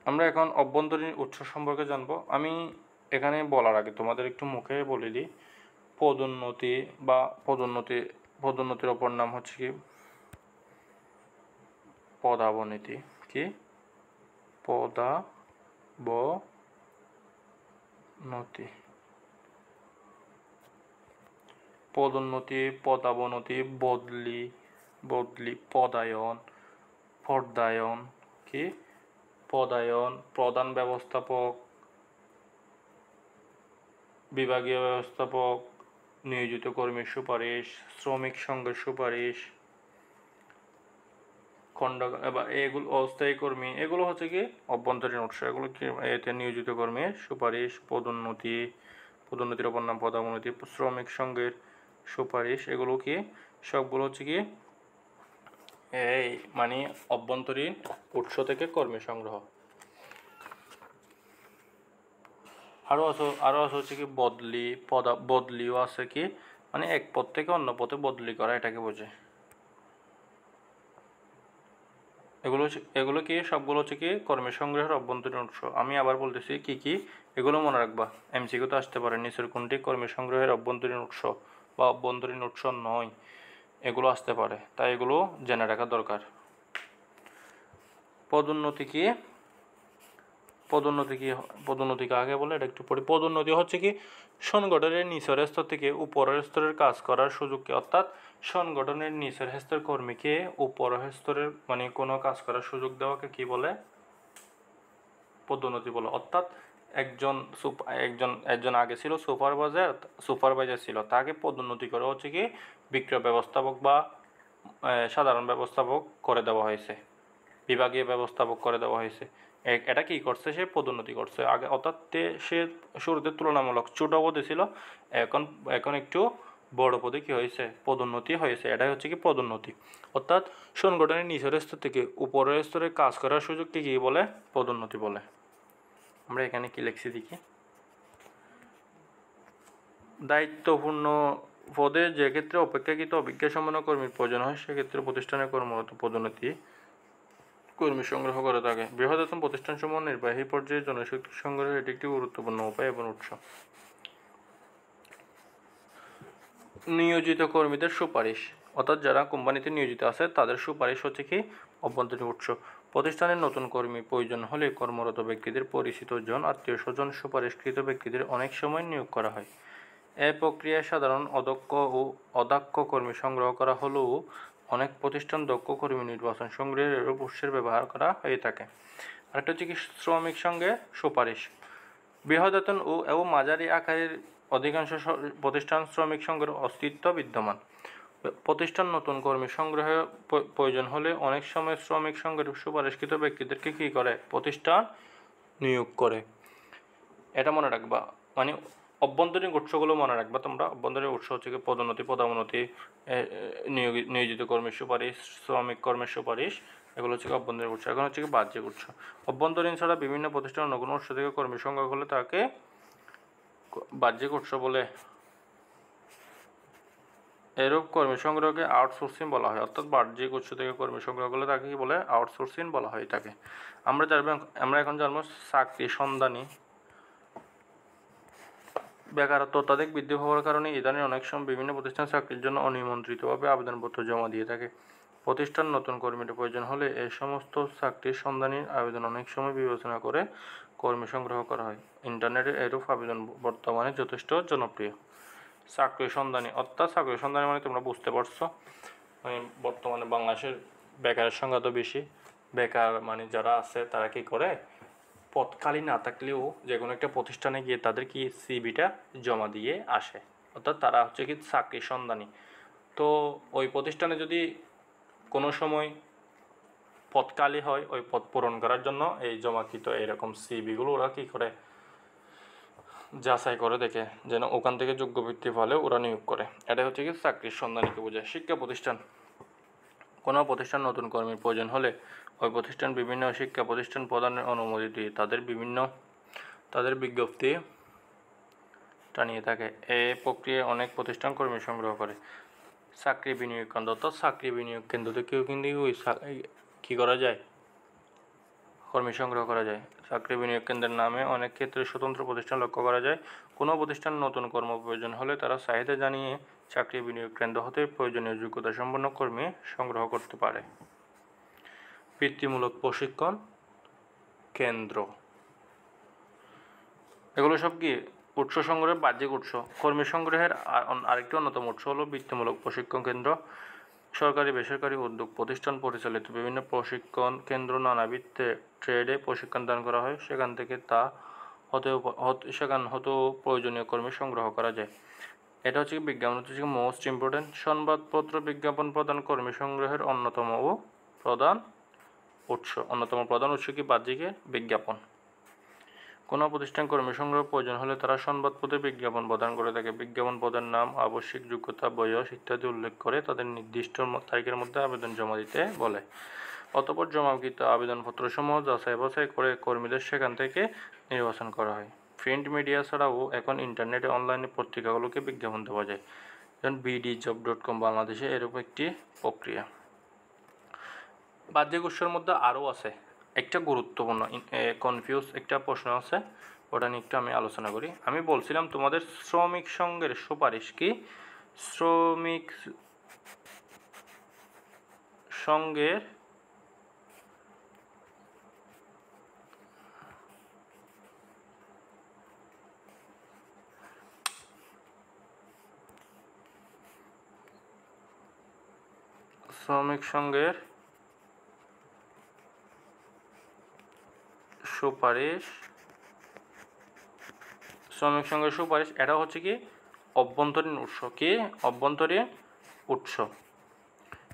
আমরা এখন অভ্যন্তরীণ উৎস সম্পর্কে জানব। আমি এখানে বলার আগে তোমাদের একটু মুখে বলে দিই, পদোন্নতির অপর নাম হচ্ছে কি পদাবনতি। কি পদোন্নতি, পদাবনতি, বদলি, পদায়ন, কি পদায়ন, প্রধান ব্যবস্থাপক, বিভাগীয় ব্যবস্থাপক, নিয়োজিত কর্মীর সুপারিশ, শ্রমিক সংঘের সুপারিশ, এগুলো অস্থায়ী কর্মী, এগুলো হচ্ছে কি অভ্যন্তরীণ উৎস। এগুলো কি এতে নিয়োজিত কর্মীর সুপারিশ, পদোন্নতির অপর নাম পদাবনতি, শ্রমিক সংঘের সুপারিশ, এগুলো কি সবগুলো হচ্ছে কি এই মানে অভ্যন্তরীণ উৎস থেকে কর্মী সংগ্রহ। আরও আছে হচ্ছে কি বদলিও আছে, কি মানে এক পদ থেকে অন্য পদে বদলি করা, এটাকে বোঝে। এগুলো কি সবগুলো হচ্ছে কি কর্মী সংগ্রহের অভ্যন্তরীণ উৎস। আমি আবার বলতেছি কি এগুলো মনে রাখবা, এমসিকিউ তো আসতে পারে। নিচের কোনটি কর্মী সংগ্রহের অভ্যন্তরীণ উৎস বা অভ্যন্তরীণ উৎস নয়, এগুলো আসতে পারে, তাই এগুলো জেনে রাখা দরকার। পদোন্নতিকে আগে বলে এটা একটু পড়ি। পদোন্নতি হচ্ছে কি সংগঠনের নিচের স্তর থেকে উপরের স্তরের কাজ করার সুযোগকে, অর্থাৎ সংগঠনের নিচের স্তরের কর্মীকে উপরের স্তরের মানে কোনো কাজ করার সুযোগ দেওয়াকে কি বলে? পদোন্নতি বলে। অর্থাৎ একজন আগে ছিল সুপারভাইজার ছিল, তাকে পদোন্নতি করে হচ্ছে কি বিক্রয় ব্যবস্থাপক বা সাধারণ ব্যবস্থাপক করে দেওয়া হয়েছে, বিভাগীয় ব্যবস্থাপক করে দেওয়া হয়েছে। এটা কি করছে? সে পদোন্নতি করছে আগে, অর্থাৎ সে শুরুতে তুলনামূলক ছোট পদে ছিল, এখন একটু বড় পদে কি হয়েছে? পদোন্নতি হয়েছে। এটাই হচ্ছে কি পদোন্নতি। অর্থাৎ সংগঠনের নিচের স্তর থেকে উপরের স্তরে কাজ করার সুযোগকে কি বলে? পদোন্নতি বলে। আমরা এখানে কি লিখছি দেখি, দায়িত্বপূর্ণ পদে যে ক্ষেত্রে অপেক্ষাকৃত অভিজ্ঞতাসম্পন্ন কর্মীর প্রয়োজন হয় সেক্ষেত্রে প্রতিষ্ঠানে কর্মরত পদোন্নতি কর্মী সংগ্রহ করে থাকে। বৃহত্তম প্রতিষ্ঠানসমূহ নির্বাহী পর্যায়ে জনশক্তি সংগ্রহের এটি একটি গুরুত্বপূর্ণ উপায় এবং উৎস। নিয়োজিত কর্মীদের সুপারিশ, অর্থাৎ যারা কোম্পানিতে নিয়োজিত আছে তাদের সুপারিশ হচ্ছে কি অভ্যন্তরীণ উৎস। প্রতিষ্ঠানের নতুন কর্মী প্রয়োজন হলে কর্মরত ব্যক্তিদের পরিচিত জন, আত্মীয় স্বজন, সুপারিশকৃত ব্যক্তিদের অনেক সময় নিয়োগ করা হয়। এই প্রক্রিয়ায় সাধারণ অদক্ষ কর্মী সংগ্রহ করা হলেও অনেক প্রতিষ্ঠান দক্ষ কর্মী নির্বাচন সংগ্রহের এরূপ উৎসের ব্যবহার করা হয়ে থাকে। আরেকটা হচ্ছে কি শ্রমিক সংঘে সুপারিশ। বৃহদায়তন ও মাঝারি আকারের অধিকাংশ প্রতিষ্ঠান শ্রমিক সংঘের অস্তিত্ব বিদ্যমান। প্রতিষ্ঠান নতুন কর্মী সংগ্রহে প্রয়োজন হলে অনেক সময় শ্রমিক সংঘের সুপারিশকৃত ব্যক্তিদেরকে কী করে, প্রতিষ্ঠান নিয়োগ করে। এটা মনে রাখবা, মানে অভ্যন্তরীণ উৎসগুলো মনে রাখবা তোমরা। অভ্যন্তরীণ উৎস হচ্ছে পদোন্নতি, পদোন্নতি, নিয়োজিত কর্মীর সুপারিশ, শ্রমিক কর্মের সুপারিশ, এগুলো হচ্ছে অভ্যন্তরীণ উৎস। এখন হচ্ছে বাহ্যিক উৎস। অভ্যন্তরীণ ছাড়া বিভিন্ন প্রতিষ্ঠান অন্য কোনো উৎস থেকে কর্মী সংগ্রহ করলে তাকে বাহ্যিক উৎস বলে। এরূপ কর্মী সংগ্রহকে আউটসোর্সিং বলা হয়, অর্থাৎ বাহ্যিক উৎস থেকে কর্মী সংগ্রহ করলে তাকে কি বলে, আউটসোর্সিং বলা হয় তাকে। আমরা এখন জানবো চাকরি সন্ধানী। বেকারত্ব অত্যাধিক বৃদ্ধি হওয়ার কারণে ইদানিং অনেক সময় বিভিন্ন প্রতিষ্ঠান চাকরির জন্য অনিয়ন্ত্রিতভাবে আবেদনপত্র জমা দিয়ে থাকে। প্রতিষ্ঠান নতুন কর্মীর প্রয়োজন হলে এই সমস্ত চাকরির সন্ধানীর আবেদন অনেক সময় বিবেচনা করে কর্মী সংগ্রহ করা হয়। ইন্টারনেটে এরূপ আবেদন বর্তমানে যথেষ্ট জনপ্রিয়। চাকরি সন্ধানী, অর্থাৎ চাকরি সন্ধানী মানে তোমরা বুঝতে পারছো, মানে বর্তমানে বাংলাদেশের বেকারের সংখ্যা তো বেশি। বেকার মানে যারা আছে তারা কী করে, পদ খালি না থাকলেও যে কোনো একটা প্রতিষ্ঠানে গিয়ে তাদের কি সিভিটা জমা দিয়ে আসে, অর্থাৎ তারা হচ্ছে কি চাকরি সন্ধানী। তো ওই প্রতিষ্ঠানে যদি কোনো সময় পদ খালি হয়, ওই পদ পূরণ করার জন্য এই জমাকৃত এরকম সিভিগুলো ওরা কী করে, যাচাই করে দেখে যেন ওখান থেকে যোগ্য ব্যক্তি ফলে ওরা নিয়োগ করে। এটা হচ্ছে কি চাকরির সন্ধানীকে বোঝায়। শিক্ষা প্রতিষ্ঠান, কোনো প্রতিষ্ঠান নতুন কর্মীর প্রয়োজন হলে ওই প্রতিষ্ঠান বিভিন্ন শিক্ষা প্রতিষ্ঠান প্রদানের অনুমতি দিয়ে তাদের বিজ্ঞপ্তি টানিয়ে থাকে। এই প্রক্রিয়ায় অনেক প্রতিষ্ঠান কর্মী সংগ্রহ করে। চাকরি বিনিয়োগ কেন্দ্র, অর্থাৎ চাকরি বিনিয়োগ কেন্দ্র থেকেও কিন্তু কী করা যায়, কর্মী সংগ্রহ করা যায়। চাকরি বিনিয়োগ কেন্দ্রের নামে অনেক ক্ষেত্রে স্বতন্ত্র প্রতিষ্ঠান লক্ষ্য করা যায়। কোনো প্রতিষ্ঠান নতুন কর্ম প্রয়োজন হলে তারা চাহিদা জানিয়ে চাকরি বিনিয়োগ কেন্দ্র হতে প্রয়োজনীয় যোগ্যতা সম্পন্ন কর্মী সংগ্রহ করতে পারে। বৃত্তিমূলক প্রশিক্ষণ কেন্দ্র, এগুলো সব কি উৎস সংগ্রহের বাহ্যিক উৎস। কর্মী সংগ্রহের আরেকটি অন্যতম উৎস হলো বৃত্তিমূলক প্রশিক্ষণ কেন্দ্র। সরকারি বেসরকারি উদ্যোগ প্রতিষ্ঠান পরিচালিত বিভিন্ন প্রশিক্ষণ কেন্দ্র নানাবিধ ট্রেডে প্রশিক্ষণ দান করা হয়। সেখান থেকে সেখান হতেও প্রয়োজনীয় কর্মী সংগ্রহ করা যায়। এটা হচ্ছে বিজ্ঞাপন হচ্ছে মোস্ট ইম্পর্টেন্ট। সংবাদপত্র বিজ্ঞাপন প্রদান কর্মী সংগ্রহের অন্যতম প্রধান উৎস কি বাহ্যিকের বিজ্ঞাপন। কোনো প্রতিষ্ঠান কর্মী সংগ্রহ প্রয়োজন হলে তারা সংবাদপত্রে বিজ্ঞাপন প্রদান করে থাকে। বিজ্ঞাপন প্রদান নাম, আবশ্যিক যোগ্যতা, বয়স ইত্যাদি উল্লেখ করে তাদের নির্দিষ্ট তারিখের মধ্যে আবেদন জমা দিতে বলে। অতঃপর জমাকৃত আবেদনপত্রসমূহ যাচাই বাছাই করে কর্মীদের সেখান থেকে নির্বাচন করা হয়। প্রিন্ট মিডিয়া ছাড়াও এখন ইন্টারনেটে অনলাইনে পত্রিকাগুলোকে বিজ্ঞাপন দেওয়া যায়, যেমন bdjob.com বাংলাদেশে এরকম একটি প্রক্রিয়া। বাহ্যিক উৎসের মধ্যে আরও আছে একটা গুরুত্বপূর্ণ কনফিউজ একটা প্রশ্ন আছে, ওটা নিয়ে একটু আমি আলোচনা করি। আমি বলছিলাম তোমাদের শ্রমিক সংঘের সুপারিশ কি, শ্রমিক সংঘের সুপারিশ, শ্রমিক সংঘের সুপারিশ এটা হচ্ছে কি অভ্যন্তরীণ উৎস। কি অভ্যন্তরীণ উৎস,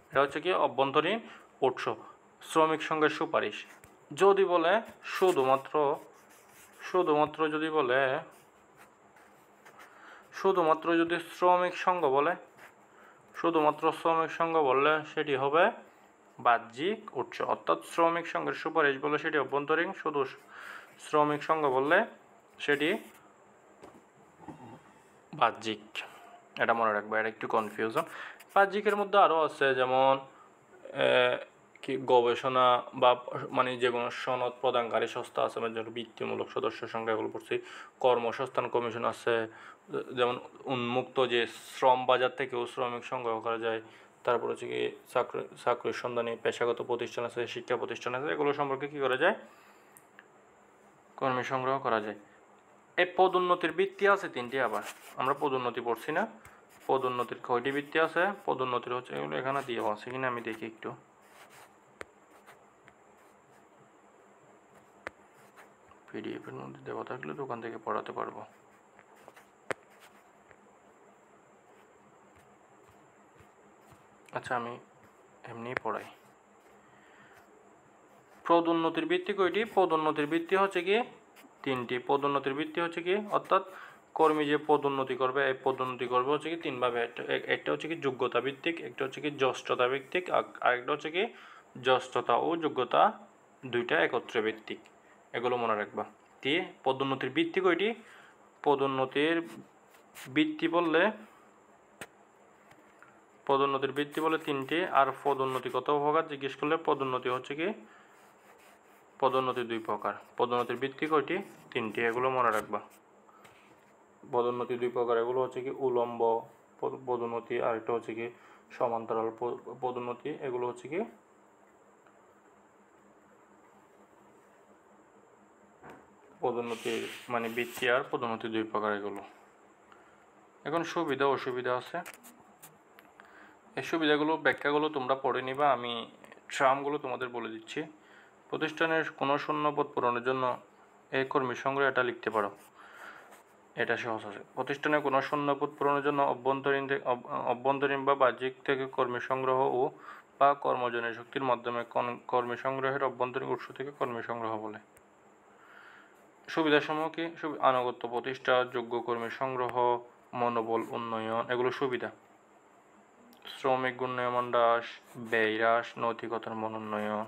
এটা হচ্ছে কি অভ্যন্তরীণ উৎস। শ্রমিক সংঘের সুপারিশ যদি বলে শুধুমাত্র যদি শ্রমিক সংঘ বলে, শুধুমাত্র শ্রমিক সংঘ বললে সেটি হবে বাহ্যিক উৎস, অর্থাৎ শ্রমিক সংঘের সুপারিশ বলে সেটি অভ্যন্তরীণ, শুধু শ্রমিক সংঘ বললে সেটি বাহ্যিক। এটা মনে রাখবে, এটা একটু কনফিউশন। বাহ্যিকের মধ্যে আরও আছে, যেমন কি গবেষণা বা মানে যে কোনো সনদ প্রদানকারী সংস্থা আছে, মানে যেমন বৃত্তিমূলক সদস্য সংখ্যা এগুলো পড়ছি। কর্মসংস্থান কমিশন আছে, যেমন উন্মুক্ত যে শ্রম বাজার থেকেও শ্রমিক সংগ্রহ করা যায়। তারপর হচ্ছে কি চাকরির সন্ধানী পেশাগত প্রতিষ্ঠান আছে, শিক্ষা প্রতিষ্ঠান আছে, এগুলো সম্পর্কে কী করা যায়, কর্মী সংগ্রহ করা যায়। এই পদোন্নতির বৃত্তি আছে তিনটি, আবার আমরা পদোন্নতি পড়ছি না, পদোন্নতির কয়টি বৃত্তি আছে, পদোন্নতির হচ্ছে এগুলো এখানে দিয়ে আছে কিনা আমি দেখি একটু। পিডিএফের মধ্যে দেওয়া থাকলে দোকান থেকে পড়াতে পারবো। আচ্ছা আমি এমনি পড়াই। পদোন্নতির ভিত্তি কয়টি? পদোন্নতির ভিত্তি হচ্ছে কি তিনটি। পদোন্নতির ভিত্তি হচ্ছে কি, অর্থাৎ কর্মী যে পদোন্নতি করবে, এই পদোন্নতি করবে হচ্ছে কি তিনভাবে। একটা হচ্ছে কি যোগ্যতা ভিত্তিক, একটা হচ্ছে কি জ্যেষ্ঠতা ভিত্তিক, আরেকটা হচ্ছে কি জ্যেষ্ঠতা ও যোগ্যতা দুইটা একত্রে ভিত্তিক। এগুলো মনে রাখবা। কি পদোন্নতির ভিত্তি কয়টি? পদোন্নতির ভিত্তি বললে তিনটি। আর পদোন্নতি কত প্রকার জিজ্ঞেস করলে পদোন্নতি হচ্ছে কি পদোন্নতি দুই প্রকার। পদোন্নতির ভিত্তি কয়টি? তিনটি। এগুলো মনে রাখবা। পদোন্নতি দুই প্রকার, এগুলো হচ্ছে কি উলম্ব পদোন্নতি, আর একটা হচ্ছে কি সমান্তরাল পদোন্নতি। এগুলো হচ্ছে কি পদোন্নতি মানে ভিত্তি আর পদোন্নতি দুই প্রকার এগুলো। এখন সুবিধা অসুবিধা আছে। এই সুবিধাগুলো ব্যাখ্যাগুলো তোমরা পড়ে নিবা, আমি ট্রামগুলো তোমাদের বলে দিচ্ছি। প্রতিষ্ঠানের কোনো শূন্যপদ পূরণের জন্য এই কর্মী সংগ্রহ এটা লিখতে পারো, এটা সহজ আছে। প্রতিষ্ঠানে কোনো শূন্যপদ পূরণের জন্য অভ্যন্তরীণ বা বাহ্যিক থেকে কর্মী সংগ্রহ ও বা কর্মজনের শক্তির মাধ্যমে কর্মী সংগ্রহের অভ্যন্তরীণ উৎস থেকে কর্মী সংগ্রহ বলে। সুবিধাসমূহ কি? আনুগত্য প্রতিষ্ঠা, যোগ্য কর্মী সংগ্রহ, মনোবল উন্নয়ন, এগুলো সুবিধা। শ্রমিক ঘূর্ণায়মান হ্রাস, ব্যয় হ্রাস, নৈতিকতার মান উন্নয়ন,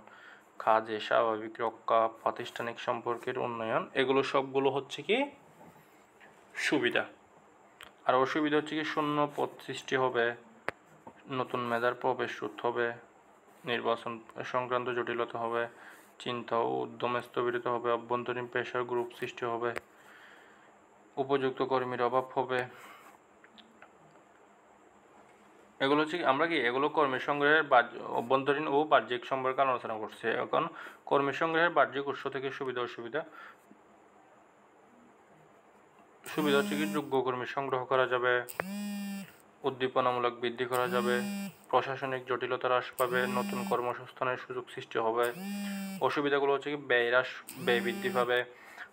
কাজে স্বাভাবিক রক্ষা, প্রাতিষ্ঠানিক সম্পর্কের উন্নয়ন, এগুলো সবগুলো হচ্ছে কি সুবিধা। আর অসুবিধা হচ্ছে কি শূন্য পদ সৃষ্টি হবে, নতুন মেধার প্রবেশ রোধ হবে, নির্বাচন সংক্রান্ত জটিলতা হবে, চিন্তা ও উদ্যমে স্থবিরতা হবে, অভ্যন্তরীণ প্রেশার গ্রুপ সৃষ্টি হবে, উপযুক্ত কর্মীর অভাব হবে। এগুলো হচ্ছে আমরা কি এগুলো কর্মী সংগ্রহের অভ্যন্তরীণ ও বাহ্যিক সম্পর্কে আলোচনা করছি। এখন কর্মী সংগ্রহের বাহ্যিক উৎস থেকে সুবিধা অসুবিধা। সুবিধা হচ্ছে কি যোগ্য কর্মী সংগ্রহ করা যাবে, উদ্দীপনামূলক বৃদ্ধি করা যাবে, প্রশাসনিক জটিলতা হ্রাস পাবে, নতুন কর্মসংস্থানের সুযোগ সৃষ্টি হবে। অসুবিধাগুলো হচ্ছে কি ব্যয় বৃদ্ধি পাবে,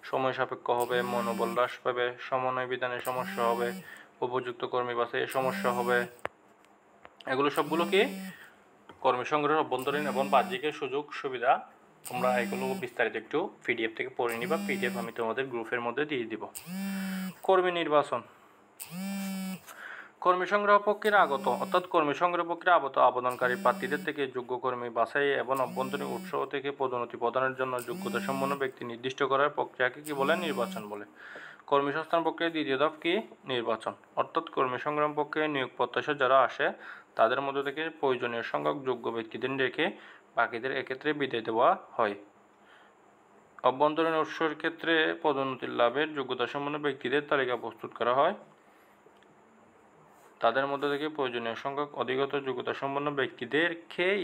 সময় সাপেক্ষ হবে, মনোবল হ্রাস পাবে, সমন্বয় বিধানের সমস্যা হবে, উপযুক্ত কর্মী বাছাইয়ের সমস্যা হবে। এগুলো সবগুলো কি কর্মী সংগ্রহের অভ্যন্তরীণ এবং বাহ্যিকের সুযোগ সুবিধা। তোমরা এগুলো বিস্তারিত একটু পিডিএফ থেকে পড়ে নিবা, পিডিএফ আমি তোমাদের গ্রুপের মধ্যে দিয়ে দিব। কর্মী নির্বাচন। কর্মী সংগ্রহ প্রক্রিয়া অর্থাৎ কর্মী সংগ্রহ প্রক্রিয়া আবেদনকারী প্রার্থীদের থেকে যোগ্য কর্মী বাছাই এবং অভ্যন্তরীণ উৎস থেকে পদোন্নতি প্রদানের জন্য যোগ্যতা সম্পন্ন ব্যক্তি নির্দিষ্ট করার প্রক্রিয়াকে কি বলে? নির্বাচন বলে। কর্মী সংস্থান প্রক্রিয়ার দ্বিতীয় ধাপ কি? নির্বাচন। অর্থাৎ কর্মী সংগ্রাম প্রক্রিয়ায় নিয়োগ প্রত্যাশা যারা আসে তাদের মধ্য থেকে প্রয়োজনীয় সংখ্যক যোগ্য ব্যক্তিদের রেখে বাকিদের এক্ষেত্রে বিদায় দেওয়া হয়। অভ্যন্তরীণ উৎসের ক্ষেত্রে পদোন্নতির লাভের যোগ্যতা সম্পন্ন ব্যক্তিদের তালিকা প্রস্তুত করা হয়, তাদের মধ্যে থেকে প্রয়োজনীয় সংখ্যক অধিগত যোগ্যতা সম্পন্ন ব্যক্তিদেরকেই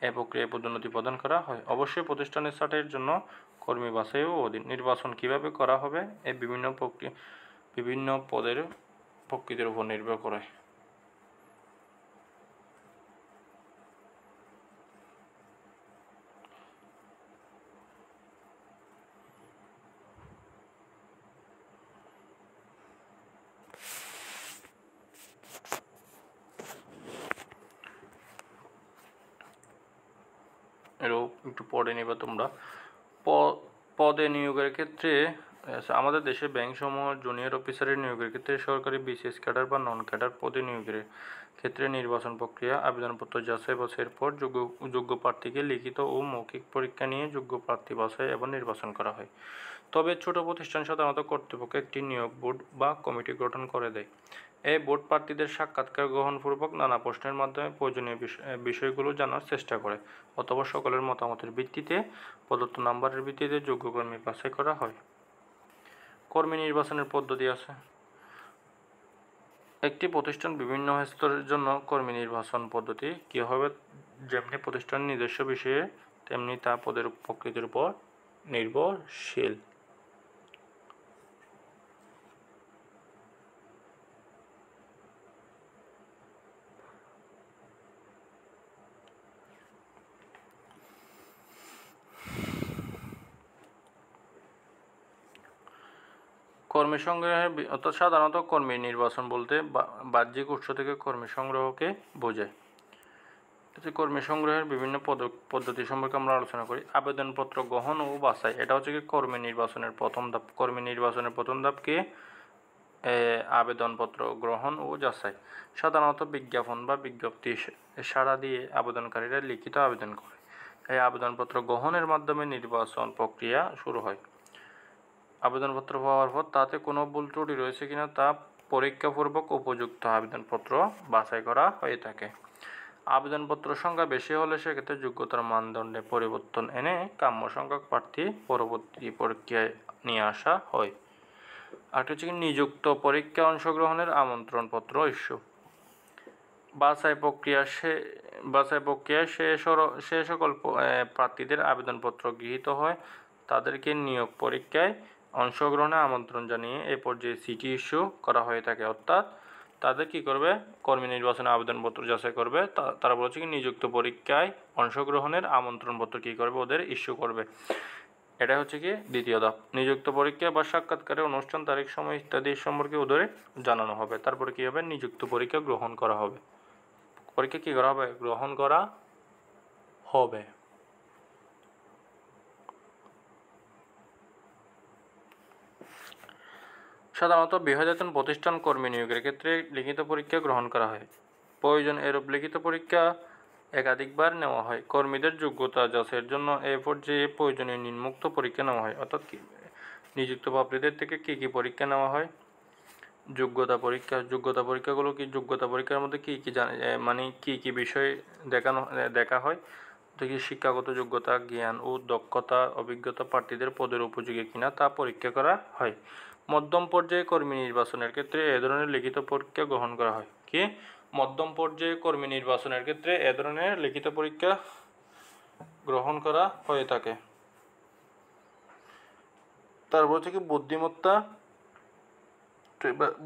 এ প্রক্রিয়ায় পদোন্নতি প্রদান করা হয়। অবশ্যই প্রতিষ্ঠানের ছাঁটাইয়ের জন্য কর্মী বাছাই ও নির্বাচন কিভাবে করা হবে এই বিভিন্ন পদের প্রকৃতির উপর নির্ভর করে। এরও একটু পড়ে নিবা তোমরা। পদে নিয়োগের ক্ষেত্রে আমাদের দেশে ব্যাংকসমূহ জুনিয়র অফিসারের নিয়োগের ক্ষেত্রে সরকারি বিসিএস ক্যাডার বা নন ক্যাডার পদে নিয়োগের ক্ষেত্রে নির্বাচন প্রক্রিয়া আবেদনপত্র যাচাই বাছাইয়ের পর যোগ্য প্রার্থীকে লিখিত ও মৌখিক পরীক্ষা নিয়ে যোগ্য প্রার্থী বাছাই এবং নির্বাচন করা হয়। তবে ছোট প্রতিষ্ঠান সাধারণত কর্তৃপক্ষ একটি নিয়োগ বোর্ড বা কমিটি গঠন করে দেয়। এই বোর্ড প্রার্থীদের সাক্ষাৎকার গ্রহণপূর্বক নানা প্রশ্নের মাধ্যমে প্রয়োজনীয় বিষয়গুলো জানার চেষ্টা করে, অথবা সকলের মতামতের ভিত্তিতে প্রদত্ত নাম্বারের ভিত্তিতে যোগ্য কর্মী বাছাই করা হয়। কর্মী নির্বাচনের পদ্ধতি আছে। একটি প্রতিষ্ঠান বিভিন্ন স্তরের জন্য কর্মী নির্বাচন পদ্ধতি কী হবে, যেমনি প্রতিষ্ঠানের নিজস্ব বিষয়ে তেমনি তা পদের প্রকৃতির উপর নির্ভরশীল। কর্মী সংগ্রহের অর্থাৎ সাধারণত কর্মী নির্বাচন বলতে বাহ্যিক উৎস থেকে কর্মী সংগ্রহকে বোঝায়। কর্মী সংগ্রহের বিভিন্ন পদ্ধতি সম্পর্কে আমরা আলোচনা করি। আবেদনপত্র গ্রহণ ও বাছাই, এটা হচ্ছে কি কর্মী নির্বাচনের প্রথম ধাপ। কর্মী নির্বাচনের প্রথম ধাপ কি? আবেদনপত্র গ্রহণ ও যাচাই। সাধারণত বিজ্ঞাপন বা বিজ্ঞপ্তি সাড়া দিয়ে আবেদনকারীরা লিখিত আবেদন করে। এই আবেদনপত্র গ্রহণের মাধ্যমে নির্বাচন প্রক্রিয়া শুরু হয়। আবেদনপত্র পাওয়ার পর তাতে কোনো ভুল ত্রুটি রয়েছে কিনা তা পরীক্ষাপূর্বক উপযুক্ত আবেদনপত্র বাছাই করা হয়ে থাকে। আবেদনপত্র সংখ্যা বেশি হলে সেক্ষেত্রে যোগ্যতার মানদণ্ডে পরিবর্তন এনে কাম্য সংখ্যক প্রার্থী পরবর্তী পরীক্ষায় নিয়ে আসা হয়। আরেকটা হচ্ছে নিযুক্ত পরীক্ষায় অংশগ্রহণের আমন্ত্রণপত্র ইস্যু। বাছাই প্রক্রিয়ায় সে সকল প্রার্থীদের আবেদনপত্র গৃহীত হয় তাদেরকে নিয়োগ পরীক্ষায় অংশগ্রহণে আমন্ত্রণ জানিয়ে এ পর্যায়ে চিঠি ইস্যু করা হয়ে থাকে। অর্থাৎ তাদের কি করবে? কর্মী নির্বাচনে আবেদনপত্র যাচাই করবে, তারা বলছে কি নিযুক্ত পরীক্ষায় অংশগ্রহণের আমন্ত্রণপত্র কি করবে? ওদের ইস্যু করবে। এটা হচ্ছে কি দ্বিতীয় ধাপ। নিযুক্ত পরীক্ষা বা সাক্ষাৎকারের অনুষ্ঠান তারিখ সময় ইত্যাদি সম্পর্কে ওদের জানানো হবে। তারপরে কি হবে? নিযুক্ত পরীক্ষা গ্রহণ করা হবে। পরীক্ষা কি করা হবে? গ্রহণ করা হবে। সাধারণত বৃহদায়তন প্রতিষ্ঠান কর্মী নিয়োগের ক্ষেত্রে লিখিত পরীক্ষা গ্রহণ করা হয়। প্রয়োজন এরূপ লিখিত পরীক্ষা একাধিকবার নেওয়া হয়। কর্মীদের যোগ্যতা যাচাইয়ের জন্য এ পর্যায়ে প্রয়োজনীয় নিম্নোক্ত পরীক্ষা নেওয়া হয়। অর্থাৎ নিযুক্ত প্রার্থীদের থেকে কী পরীক্ষা নেওয়া হয়? যোগ্যতা পরীক্ষা। যোগ্যতা পরীক্ষাগুলো কি? যোগ্যতা পরীক্ষার মধ্যে কী মানে কী বিষয় দেখা হয়? দেখি শিক্ষাগত যোগ্যতা, জ্ঞান ও দক্ষতা, অভিজ্ঞতা প্রার্থীদের পদের উপযোগী কিনা তা পরীক্ষা করা হয়। মধ্যম পর্যায়ে কর্মী নির্বাচনের ক্ষেত্রে এ ধরনের লিখিত পরীক্ষা গ্রহণ করা হয়। কি? মধ্যম পর্যায়ে কর্মী নির্বাচনের ক্ষেত্রে এ ধরনের লিখিত পরীক্ষা গ্রহণ করা হয়ে থাকে। তারপর হচ্ছে কি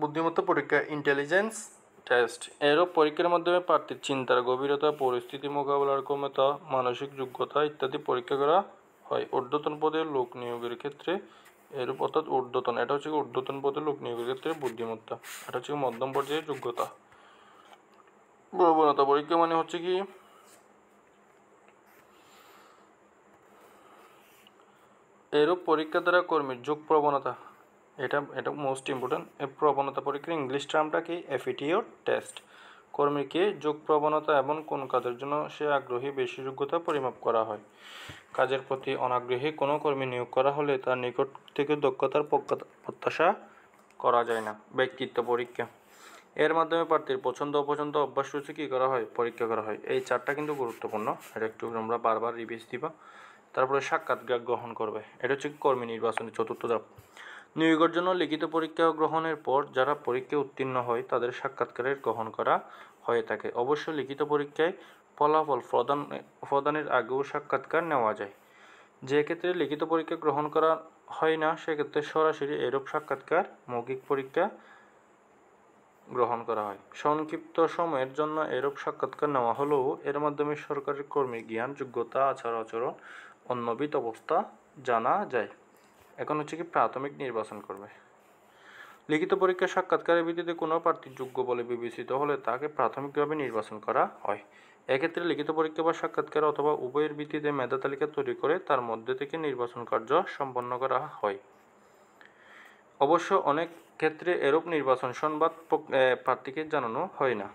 বুদ্ধিমত্তা পরীক্ষা, ইন্টেলিজেন্স টেস্ট। এরূপ পরীক্ষার মাধ্যমে প্রার্থীর চিন্তার গভীরতা, পরিস্থিতি মোকাবেলার ক্ষমতা, মানসিক যোগ্যতা ইত্যাদি পরীক্ষা করা হয়। ঊর্ধ্বতন পদে লোক নিয়োগের ক্ষেত্রে এরূপ, অর্থাৎ ঊর্ধ্বতন, এটা হচ্ছে ঊর্ধ্বতন পদে লোক নিয়োগের ক্ষেত্রে বুদ্ধিমত্তা। এটা হচ্ছে মধ্যম পর্যায়ে যোগ্যতা। প্রবণতা পরীক্ষা মানে হচ্ছে কি এরূপ পরীক্ষা দ্বারা কর্মীর যোগ প্রবণতা, এটা মোস্ট ইম্পর্টেন্ট। প্রবণতা পরীক্ষার ইংলিশ টার্মটা কি? Aptitude test. কর্মীকে যোগ প্রবণতা এবং কোন কাজের জন্য সে আগ্রহী বেশি যোগ্যতা পরিমাপ করা হয়। কাজের প্রতি অনাগ্রহী কোনো কর্মী নিয়োগ করা হলে তার নিকট থেকে দক্ষতার প্রত্যাশা করা যায় না। ব্যক্তিত্ব পরীক্ষা, এর মাধ্যমে প্রার্থীর পছন্দ অপছন্দ, অভ্যাস রুচি কী করা হয়? পরীক্ষা করা হয়। এই চারটা কিন্তু গুরুত্বপূর্ণ, এটা একটু আমরা বারবার রিভিজ দিবা। তারপরে সাক্ষাৎকার গ্রহণ করবে, এটা হচ্ছে কর্মী নির্বাচনের চতুর্থ ধাপ। নিয়োগের জন্য লিখিত পরীক্ষা গ্রহণের পর যারা পরীক্ষায় উত্তীর্ণ হয় তাদের সাক্ষাৎকারের গ্রহণ করা হয়ে থাকে। অবশ্য লিখিত পরীক্ষায় ফলাফল প্রদানের আগেও সাক্ষাৎকার নেওয়া যায়। যে ক্ষেত্রে লিখিত পরীক্ষা গ্রহণ করা হয় না সেক্ষেত্রে সরাসরি এরূপ সাক্ষাৎকার মৌখিক পরীক্ষা গ্রহণ করা হয়। সংক্ষিপ্ত সময়ের জন্য এরূপ সাক্ষাৎকার নেওয়া হলেও এর মাধ্যমে সরকারি কর্মীর জ্ঞান, যোগ্যতা, আচার-আচরণ, অন্যবিধ অবস্থা জানা যায়। এখন হচ্ছে কি প্রাথমিক নির্বাচন করবে। লিখিত পরীক্ষা সাক্ষাৎকারের ভিত্তিতে কোনো প্রার্থী যোগ্য বলে বিবেচিত হলে তাকে প্রাথমিকভাবে নির্বাচন করা হয়। এক্ষেত্রে লিখিত পরীক্ষা বা সাক্ষাৎকার অথবা উভয়ের ভিত্তিতে মেধা তালিকা তৈরি করে তার মধ্যে থেকে নির্বাচন কার্য সম্পন্ন করা হয়। অবশ্য অনেক ক্ষেত্রে এরূপ নির্বাচন সংবাদ প্রার্থীকে জানানো হয় না।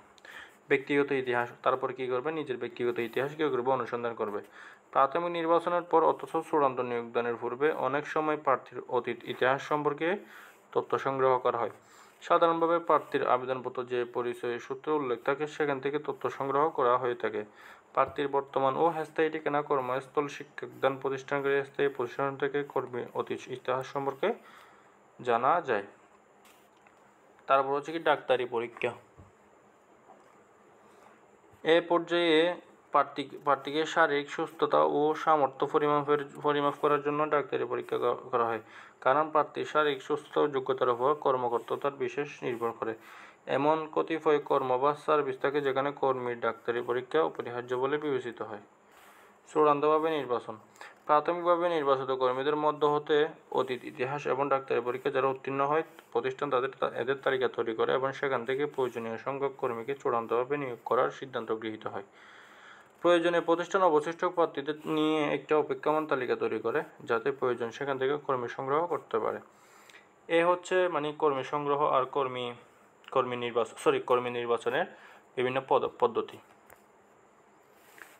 ব্যক্তিগত ইতিহাস, তারপর কী করবে? নিজের ব্যক্তিগত ইতিহাস কী করবে? অনুসন্ধান করবে। প্রাথমিক নির্বাচনের পর অথচ চূড়ান্ত নিয়োগদানের পূর্বে অনেক সময় প্রার্থীর অতীত ইতিহাস সম্পর্কে তথ্য সংগ্রহ করা হয়। সাধারণভাবে প্রার্থীর আবেদনপত্র যে পরিচয় সূত্রে উল্লেখ থাকে সেখান থেকে তথ্য সংগ্রহ করা হয়ে থাকে। প্রার্থীর বর্তমান ও স্থায়ী ঠিকানা, কর্মস্থল, শিক্ষাদান প্রতিষ্ঠানগুলি, স্থায়ী প্রতিষ্ঠান থেকে কর্মী অতীত ইতিহাস সম্পর্কে জানা যায়। তারপর হচ্ছে কি ডাক্তারি পরীক্ষা। এ পর্যায়ে প্রার্থীকে শারীরিক সুস্থতা ও সামর্থ্য পরিমাপ করার জন্য ডাক্তারি পরীক্ষা করা হয়। কারণ প্রার্থীর শারীরিক সুস্থতা ও যোগ্যতার উপর কর্মকর্তার বিশেষ নির্ভর করে। এমন কতিপয় কর্ম বা সার্ভিস থাকে যেখানে কর্মীর ডাক্তারি পরীক্ষা অপরিহার্য বলে বিবেচিত হয়। চূড়ান্তভাবে নির্বাচন। প্রাথমিকভাবে নির্বাচিত কর্মীদের মধ্য হতে অতীত ইতিহাস এবং ডাক্তারি পরীক্ষা যারা উত্তীর্ণ হয় প্রতিষ্ঠান এদের তালিকা তৈরি করে এবং সেখান থেকে প্রয়োজনীয় সংখ্যক কর্মীকে চূড়ান্তভাবে নিয়োগ করার সিদ্ধান্ত গৃহীত হয়। প্রয়োজনে প্রতিষ্ঠান অবশিষ্ট প্রার্থীদের নিয়ে একটা অপেক্ষমান তালিকা তৈরি করে, যাতে প্রয়োজন সেখান থেকে কর্মী সংগ্রহ করতে পারে। এ হচ্ছে মানে কর্মী সংগ্রহ আর কর্মী নির্বাচনের বিভিন্ন পদ্ধতি।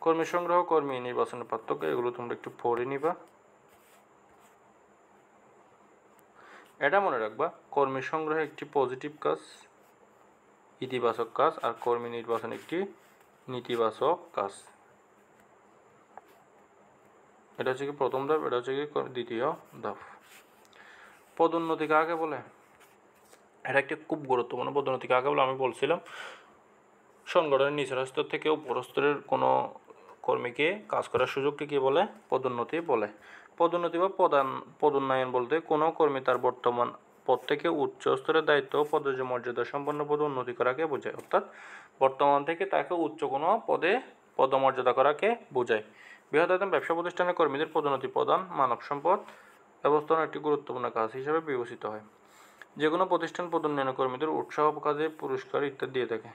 কর্মী সংগ্রহ, কর্মী নির্বাচনের পার্থক্য, এগুলো তোমরা একটু পড়ে নিবা। এটা মনে রাখবা, কর্মী সংগ্রহ একটি পজিটিভ কাজ, ইতিবাচক কাজ, আর কর্মী নির্বাচন একটি নেতিবাচক কাজ। এটা হচ্ছে কি প্রথম ধাপ, এটা হচ্ছে কি দ্বিতীয় ধাপ। পদোন্নতি কাকে বলে? এটা একটি খুব গুরুত্বপূর্ণ। পদোন্নতি কাকে বলে আমি বলছিলাম, সংগঠনের নিচের স্তর থেকে উপর স্তরের কোনো কর্মীকে কাজ করার সুযোগকে কী বলে? পদোন্নতি বলে। পদোন্নতি বা পদোন্নয়ন বলতে কোনো কর্মী তার বর্তমান পদ থেকে উচ্চ স্তরের দায়িত্ব ও পদমর্যাদা সম্পন্ন পদে উন্নতি করাকে বোঝায়। অর্থাৎ বর্তমান থেকে তাকে উচ্চ কোনো পদে পদমর্যাদা করাকে বোঝায়। বৃহদায়তন ব্যবসা প্রতিষ্ঠানের কর্মীদের পদোন্নতি প্রদান মানব সম্পদ ব্যবস্থাপনার একটি গুরুত্বপূর্ণ কাজ হিসেবে বিবেচিত হয়। যে কোনো প্রতিষ্ঠান পদোন্নয়ন কর্মীদের উৎসাহ কাজে পুরস্কার ইত্যাদি দিয়ে থাকে।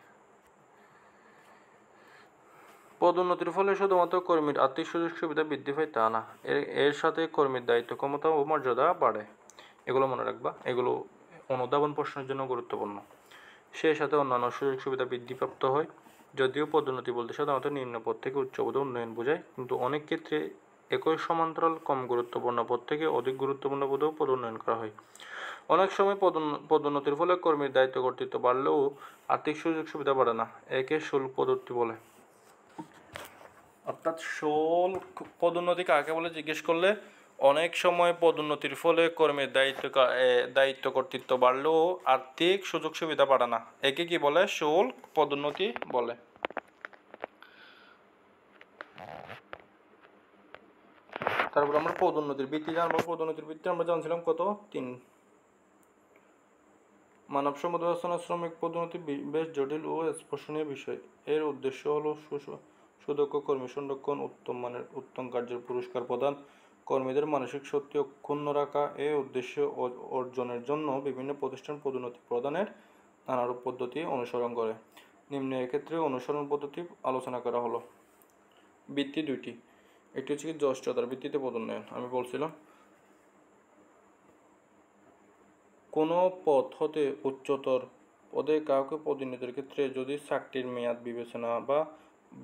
পদোন্নতির ফলে শুধুমাত্র কর্মীর আর্থিক সুযোগ সুবিধা বৃদ্ধি পায় তা না, এর সাথে কর্মীর দায়িত্ব, ক্ষমতা ও মর্যাদা বাড়ে। এগুলো মনে রাখবা, এগুলো অনুধাবন প্রশ্নের জন্য গুরুত্বপূর্ণ। সেই সাথে অন্যান্য সুযোগ সুবিধা বৃদ্ধিপ্রাপ্ত হয়। যদিও পদোন্নতি বলতে সাধারণত নিম্ন পদ থেকে উচ্চ পদে উন্নয়ন বোঝায়, কিন্তু অনেক ক্ষেত্রে একই সমান্তরাল কম গুরুত্বপূর্ণ পদ থেকে অধিক গুরুত্বপূর্ণ পদেও পদোন্নয়ন করা হয়। অনেক সময় পদোন্নতির ফলে কর্মীর দায়িত্ব কর্তৃত্ব বাড়লেও আর্থিক সুযোগ সুবিধা বাড়ে না। একে শুল্ক পদ্ধতি বলে। অর্থাৎ শুল্ক পদোন্নতি কাকে বলে জিজ্ঞেস করলে, অনেক সময় পদোন্নতির ফলে কর্মীর দায়িত্ব কর্তৃত্ব বাড়লেও আর্থিক সুযোগ সুবিধা বাড়ে না। একে কি বলে? শুল্ক পদোন্নতি বলে। তারপর আমরা পদোন্নতির ভিত্তি জানবো। পদোন্নতির ভিত্তি আমরা জানছিলাম কত? 3। মানব সম্পদ ব্যবস্থাপনা শ্রমিক পদোন্নতি বেশ জটিল ও স্পর্শনীয় বিষয়। এর উদ্দেশ্য হলো সুদক্ষ কর্মী সংরক্ষণ, উত্তম কার্যের পুরস্কার প্রদান, কর্মীদের মানসিক শক্তি অক্ষুণ্ণ রাখা। এই উদ্দেশ্য অর্জনের জন্য বিভিন্ন প্রতিষ্ঠান পদোন্নতি প্রদানের নানারূপ পদ্ধতি অনুসরণ করে। নিম্নে এক্ষেত্রে অনুসরণ পদ্ধতি আলোচনা করা হলো। ভিত্তি 2টি। একটি হচ্ছে কি জ্যেষ্ঠতার ভিত্তিতে পদোন্নয়ন। আমি বলছিলাম কোনো পদ হতে উচ্চতর পদে কাউকে পদোন্নতির ক্ষেত্রে যদি চাকরির মেয়াদ বিবেচনা বা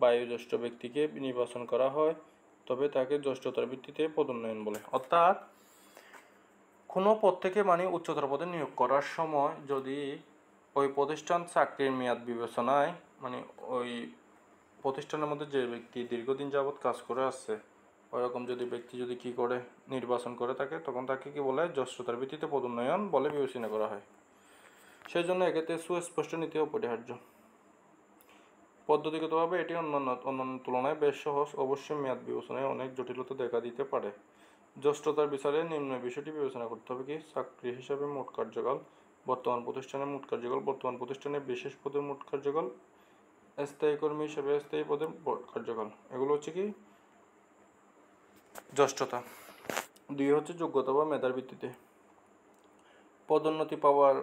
বয়োজ্যেষ্ঠ ব্যক্তিকে নির্বাচন করা হয়, তবে তাকে জ্যেষ্ঠতার ভিত্তিতে পদোন্নয়ন বলে। অর্থাৎ কোনো পদ থেকে মানে উচ্চতর পদে নিয়োগ করার সময় যদি ওই প্রতিষ্ঠান চাকরির মেয়াদ বিবেচনায় মানে ওই প্রতিষ্ঠানের মধ্যে যে ব্যক্তি দীর্ঘদিন যাবৎ কাজ করে আসছে, ওরকম যদি ব্যক্তি যদি কি করে নির্বাচন করে থাকে, তখন তাকে কি বলে? জ্যেষ্ঠতার ভিত্তিতে পদোন্নয়ন বলে বিবেচনা করা হয়। সেই জন্য এক্ষেত্রে সুস্পষ্ট নীতি অপরিহার্য। পদ্ধতিগতভাবে এটি অন্যান্য তুলনায় বেশ সহজ। অবশ্যই মেয়াদ বিবেচনায় অনেক জটিলতা দেখা দিতে পারে। জ্যেষ্ঠতার বিচারে নিম্ন বিষয়টি বিবেচনা করতে হবে কি? চাকরি হিসাবে মোট কার্যকাল, বর্তমান প্রতিষ্ঠানের মোট কার্যকাল, বর্তমান প্রতিষ্ঠানের বিশেষ পদের মোট কার্যকাল, স্থায়ী কর্মী হিসেবে স্থায়ী পদের মোট কার্যকাল। এগুলো হচ্ছে কি জ্যেষ্ঠতা। 2 হচ্ছে যোগ্যতা বা মেধার ভিত্তিতে। পদোন্নতি পাওয়ার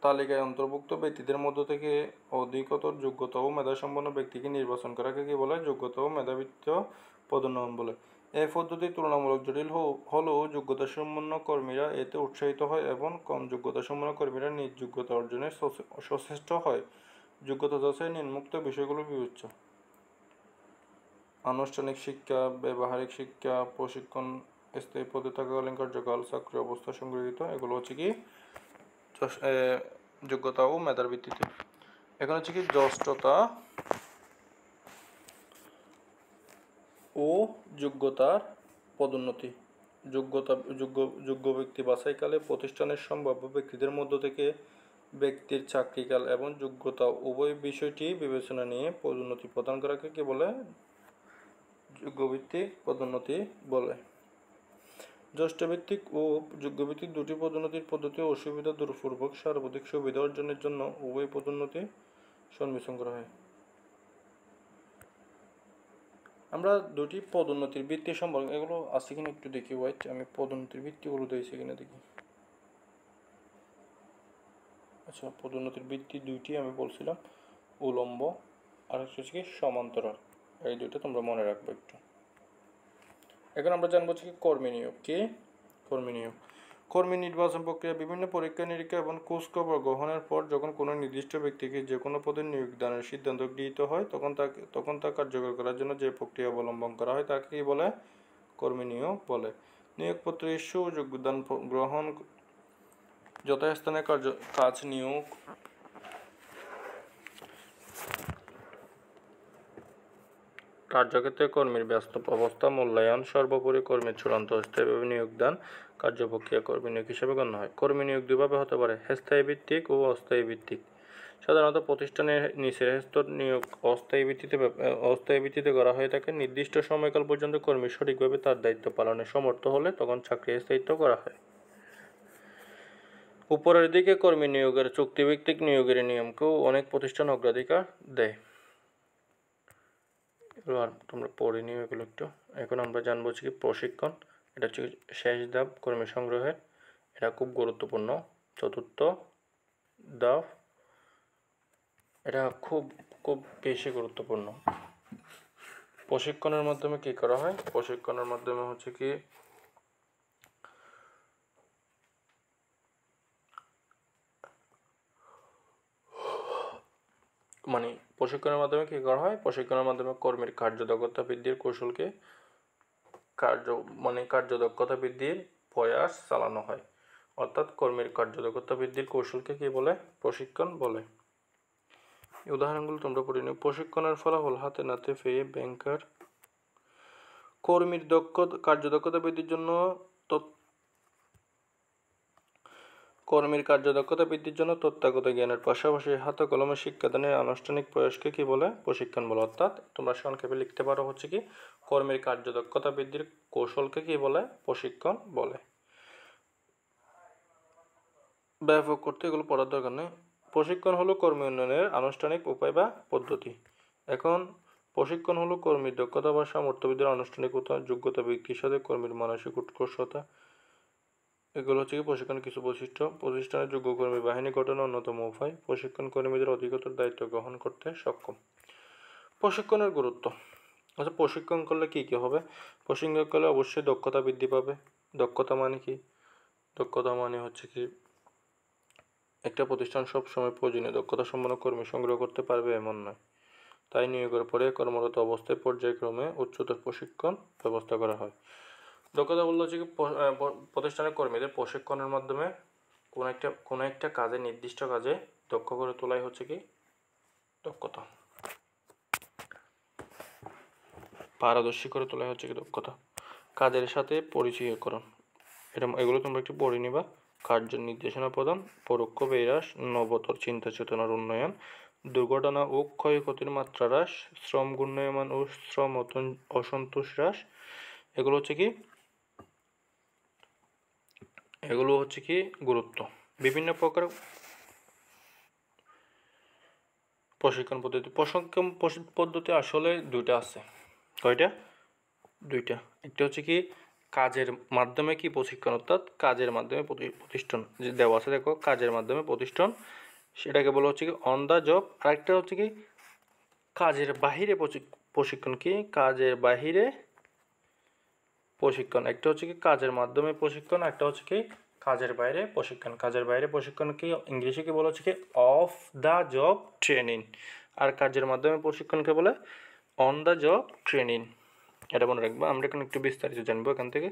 তালিকায় অন্তর্ভুক্ত ব্যক্তিদের মধ্য থেকে অধিকতর যোগ্যতা ও মেধাসম্পন্ন ব্যক্তিকে নির্বাচন করাকে কি বলে? যোগ্যতা ও মেধাভিত্তিক পদোন্নয়ন বলে। এই পদ্ধতি তুলনামূলক জটিল হলেও যোগ্যতাসম্পন্ন কর্মীরা এতে উৎসাহিত হয় এবং কম যোগ্যতাসম্পন্ন কর্মীরা নিজ যোগ্যতা অর্জনে সচেষ্ট হয়। যোগ্যতা যাচাই নিম্নোক্ত বিষয়গুলো বিবেচ্য: আনুষ্ঠানিক শিক্ষা, ব্যবহারিক শিক্ষা, প্রশিক্ষণ, স্থায়ী পদে থাকাকালীন কার্যকাল, চাকরি অবস্থা সংগৃহীত। এগুলো হচ্ছে কি যোগ্যতা ও মেধার ভিত্তিতে। এখন হচ্ছে কি জ্যেষ্ঠতা ও যোগ্যতার পদোন্নতি। যোগ্য ব্যক্তি বাছাইকালে প্রতিষ্ঠানের সম্ভাব্য ব্যক্তিদের মধ্য থেকে ব্যক্তির চাকরিকাল এবং যোগ্যতা উভয় বিষয়টি বিবেচনা নিয়ে পদোন্নতি প্রদান করাকে কি বলে? যোগ্যভিত্তিক পদোন্নতি বলে। জ্যেষ্ঠভিত্তিক ও যোগ্যভিত্তিক দুটি পদোন্নতির পদ্ধতি অসুবিধা দূরপূর্বক সর্বাধিক সুবিধা অর্জনের জন্য উভয় পদোন্নতি সংমিশ্রণ করা হয়। আমরা দুটি পদোন্নতির ভিত্তি সম্পর্কে, এগুলো আছে কিনা একটু দেখি। ওয়াইট, আমি পদোন্নতির ভিত্তিগুলো দিয়েছি কিনা দেখি। আচ্ছা, পদোন্নতির ভিত্তি 2টি আমি বলছিলাম, উলম্ব আর হচ্ছে কি সমান্তরাল। এই দুটো তোমরা মনে রাখবে একটু। এখন আমরা জানবো কি কর্মী নিয়োগ। কি কর্মী নিয়োগ? কর্মী নির্বাচন প্রক্রিয়া বিভিন্ন পরীক্ষা নিরীক্ষা এবং খোঁজখবর গ্রহণের পর যখন কোনো নির্দিষ্ট ব্যক্তিকে যে কোনো পদে নিয়োগ দানের সিদ্ধান্ত গৃহীত হয় তখন তা কার্যকর করার জন্য যে প্রক্রিয়া অবলম্বন করা হয় তাকে কি বলে? কর্মী নিয়োগ বলে। নিয়োগপত্র ইস্যু, যোগদান গ্রহণ, যথাস্থানে কাজ নিয়োগ, কার্যক্ষেত্রে কর্মীর ব্যস্ত অবস্থা মূল্যায়ন, সর্বোপরি কর্মীর চূড়ান্ত স্থায়ীভাবে নিয়োগদান কার্যপ্রক্রিয়া কর্মী নিয়োগ হিসেবে গণ্য হয়। কর্মী নিয়োগ দুইভাবে হতে পারে: স্থায়ী ভিত্তিক ও অস্থায়ী ভিত্তিক। সাধারণত প্রতিষ্ঠানের নিচের স্তর নিয়োগ অস্থায়ী ভিত্তিতে করা হয়ে থাকে। নির্দিষ্ট সময়কাল পর্যন্ত কর্মী সঠিকভাবে তার দায়িত্ব পালনে সমর্থ হলে তখন চাকরি স্থায়িত্ব করা হয়। উপরের দিকে কর্মী নিয়োগের চুক্তিভিত্তিক নিয়োগের নিয়মকেও অনেক প্রতিষ্ঠান অগ্রাধিকার দেয়। আর তোমরা পড়ে নিও এগুলো একটু। এখন আমরা জানবো কি প্রশিক্ষণ। এটা হচ্ছে শেষ ধাপ কর্মী সংগ্রহের। এটা খুব গুরুত্বপূর্ণ। চতুর্থ ধাপ, এটা খুব খুব বেশি গুরুত্বপূর্ণ। প্রশিক্ষণের মাধ্যমে কি করা হয়? প্রশিক্ষণের মাধ্যমে হচ্ছে কি প্রশিক্ষণের মাধ্যমে কি করা হয়? প্রশিক্ষণের মাধ্যমে কর্মীর কার্যদক্ষতা বৃদ্ধির কৌশলকে কার্যদক্ষতা বৃদ্ধির প্রয়াস চালানো হয়। অর্থাৎ কর্মীর কার্যদক্ষতা বৃদ্ধির কৌশলকে কি বলে? প্রশিক্ষণ বলে। উদাহরণগুলো তোমরা পড়ে নিও। প্রশিক্ষণের ফলাফল হাতে নাতে পেয়ে ব্যাংকার কর্মীর কার্যদক্ষতা বৃদ্ধির জন্য তথ্যগত জ্ঞানের পাশাপাশি হাতে কলমে শিক্ষাদানের আনুষ্ঠানিক প্রয়াসকে কি বলে? প্রশিক্ষণ বলে। অর্থাৎ তোমরা সংক্ষেপে লিখতে পারো হচ্ছে কি কর্মীর কার্যদক্ষতা বৃদ্ধির কৌশলকে কি বলে? প্রশিক্ষণ বলে। ব্যাপক করতে এগুলো পড়ার দরকার নেই। প্রশিক্ষণ হলো কর্মী উন্নয়নের আনুষ্ঠানিক উপায় বা পদ্ধতি। এখন প্রশিক্ষণ হলো কর্মীর দক্ষতা বা সামর্থ্য বৃদ্ধির আনুষ্ঠানিকতা, যোগ্যতা, ব্যক্তির সাথে কর্মীর মানসিক উৎকর্ষতা। এগুলো হচ্ছে কি প্রশিক্ষণের কিছু বৈশিষ্ট্য। প্রতিষ্ঠানের যোগ্য কর্মী বাহিনী গঠনের অন্যতম উপায়। প্রশিক্ষণ কর্মীদের অধিকতর দায়িত্ব গ্রহণ করতে সক্ষম। প্রশিক্ষণের গুরুত্ব। আচ্ছা, প্রশিক্ষণ করলে কি কি হবে? প্রশিক্ষণ করলে অবশ্যই দক্ষতা বৃদ্ধি পাবে। দক্ষতা মানে কি? দক্ষতা মানে হচ্ছে কি একটা প্রতিষ্ঠান সবসময় প্রয়োজনীয় দক্ষতা সম্পন্ন কর্মী সংগ্রহ করতে পারবে এমন নয়। তাই নিয়োগের পরে কর্মরত অবস্থায় পর্যায়ক্রমে উচ্চতর প্রশিক্ষণ ব্যবস্থা করা হয়। দক্ষতা বলতে হচ্ছে কি প্রতিষ্ঠানের কর্মীদের প্রশিক্ষণের মাধ্যমে কোনো একটা কাজে নির্দিষ্ট কাজে দক্ষ করে তোলাই হচ্ছে কি দক্ষতা। পারদর্শী করে তোলাই হচ্ছে কি দক্ষতা। কাজের সাথে পরিচয়করণ, এগুলো তোমরা একটু পড়ে নিবা। কার্য নির্দেশনা প্রদান, পরোক্ষ বিরাস, নবতর চিন্তা চেতনার উন্নয়ন, দুর্ঘটনা ও ক্ষয়ক্ষতির মাত্রা হ্রাস, শ্রম ঘূর্ণায়মান ও শ্রম অসন্তোষ হ্রাস। এগুলো হচ্ছে কি গুরুত্ব। বিভিন্ন প্রকার প্রশিক্ষণ পদ্ধতি আসলে দুইটা আছে। কয়টা? দুইটা। একটা হচ্ছে কি কাজের মাধ্যমে কি প্রশিক্ষণ, অর্থাৎ কাজের মাধ্যমে প্রতিষ্ঠান যে দেওয়া আছে, দেখো কাজের মাধ্যমে প্রতিষ্ঠান, সেটাকে বলা হচ্ছে কি অন দ্য জব। আরেকটা হচ্ছে কি কাজের বাহিরে প্রশিক্ষণ। কি কাজের বাহিরে প্রশিক্ষণ? একটা হচ্ছে কি কাজের মাধ্যমে প্রশিক্ষণ, একটা হচ্ছে কি কাজের বাইরে প্রশিক্ষণ। কাজের বাইরে প্রশিক্ষণ কি ইংলিশে কি বলা হচ্ছে কি অফ দ্য জব ট্রেনিং। আর কাজের মাধ্যমে প্রশিক্ষণকে বলে অন দ্য জব ট্রেনিং। এটা মনে রাখবো। আমরা এখন একটু বিস্তারিত জানবো এখান থেকে।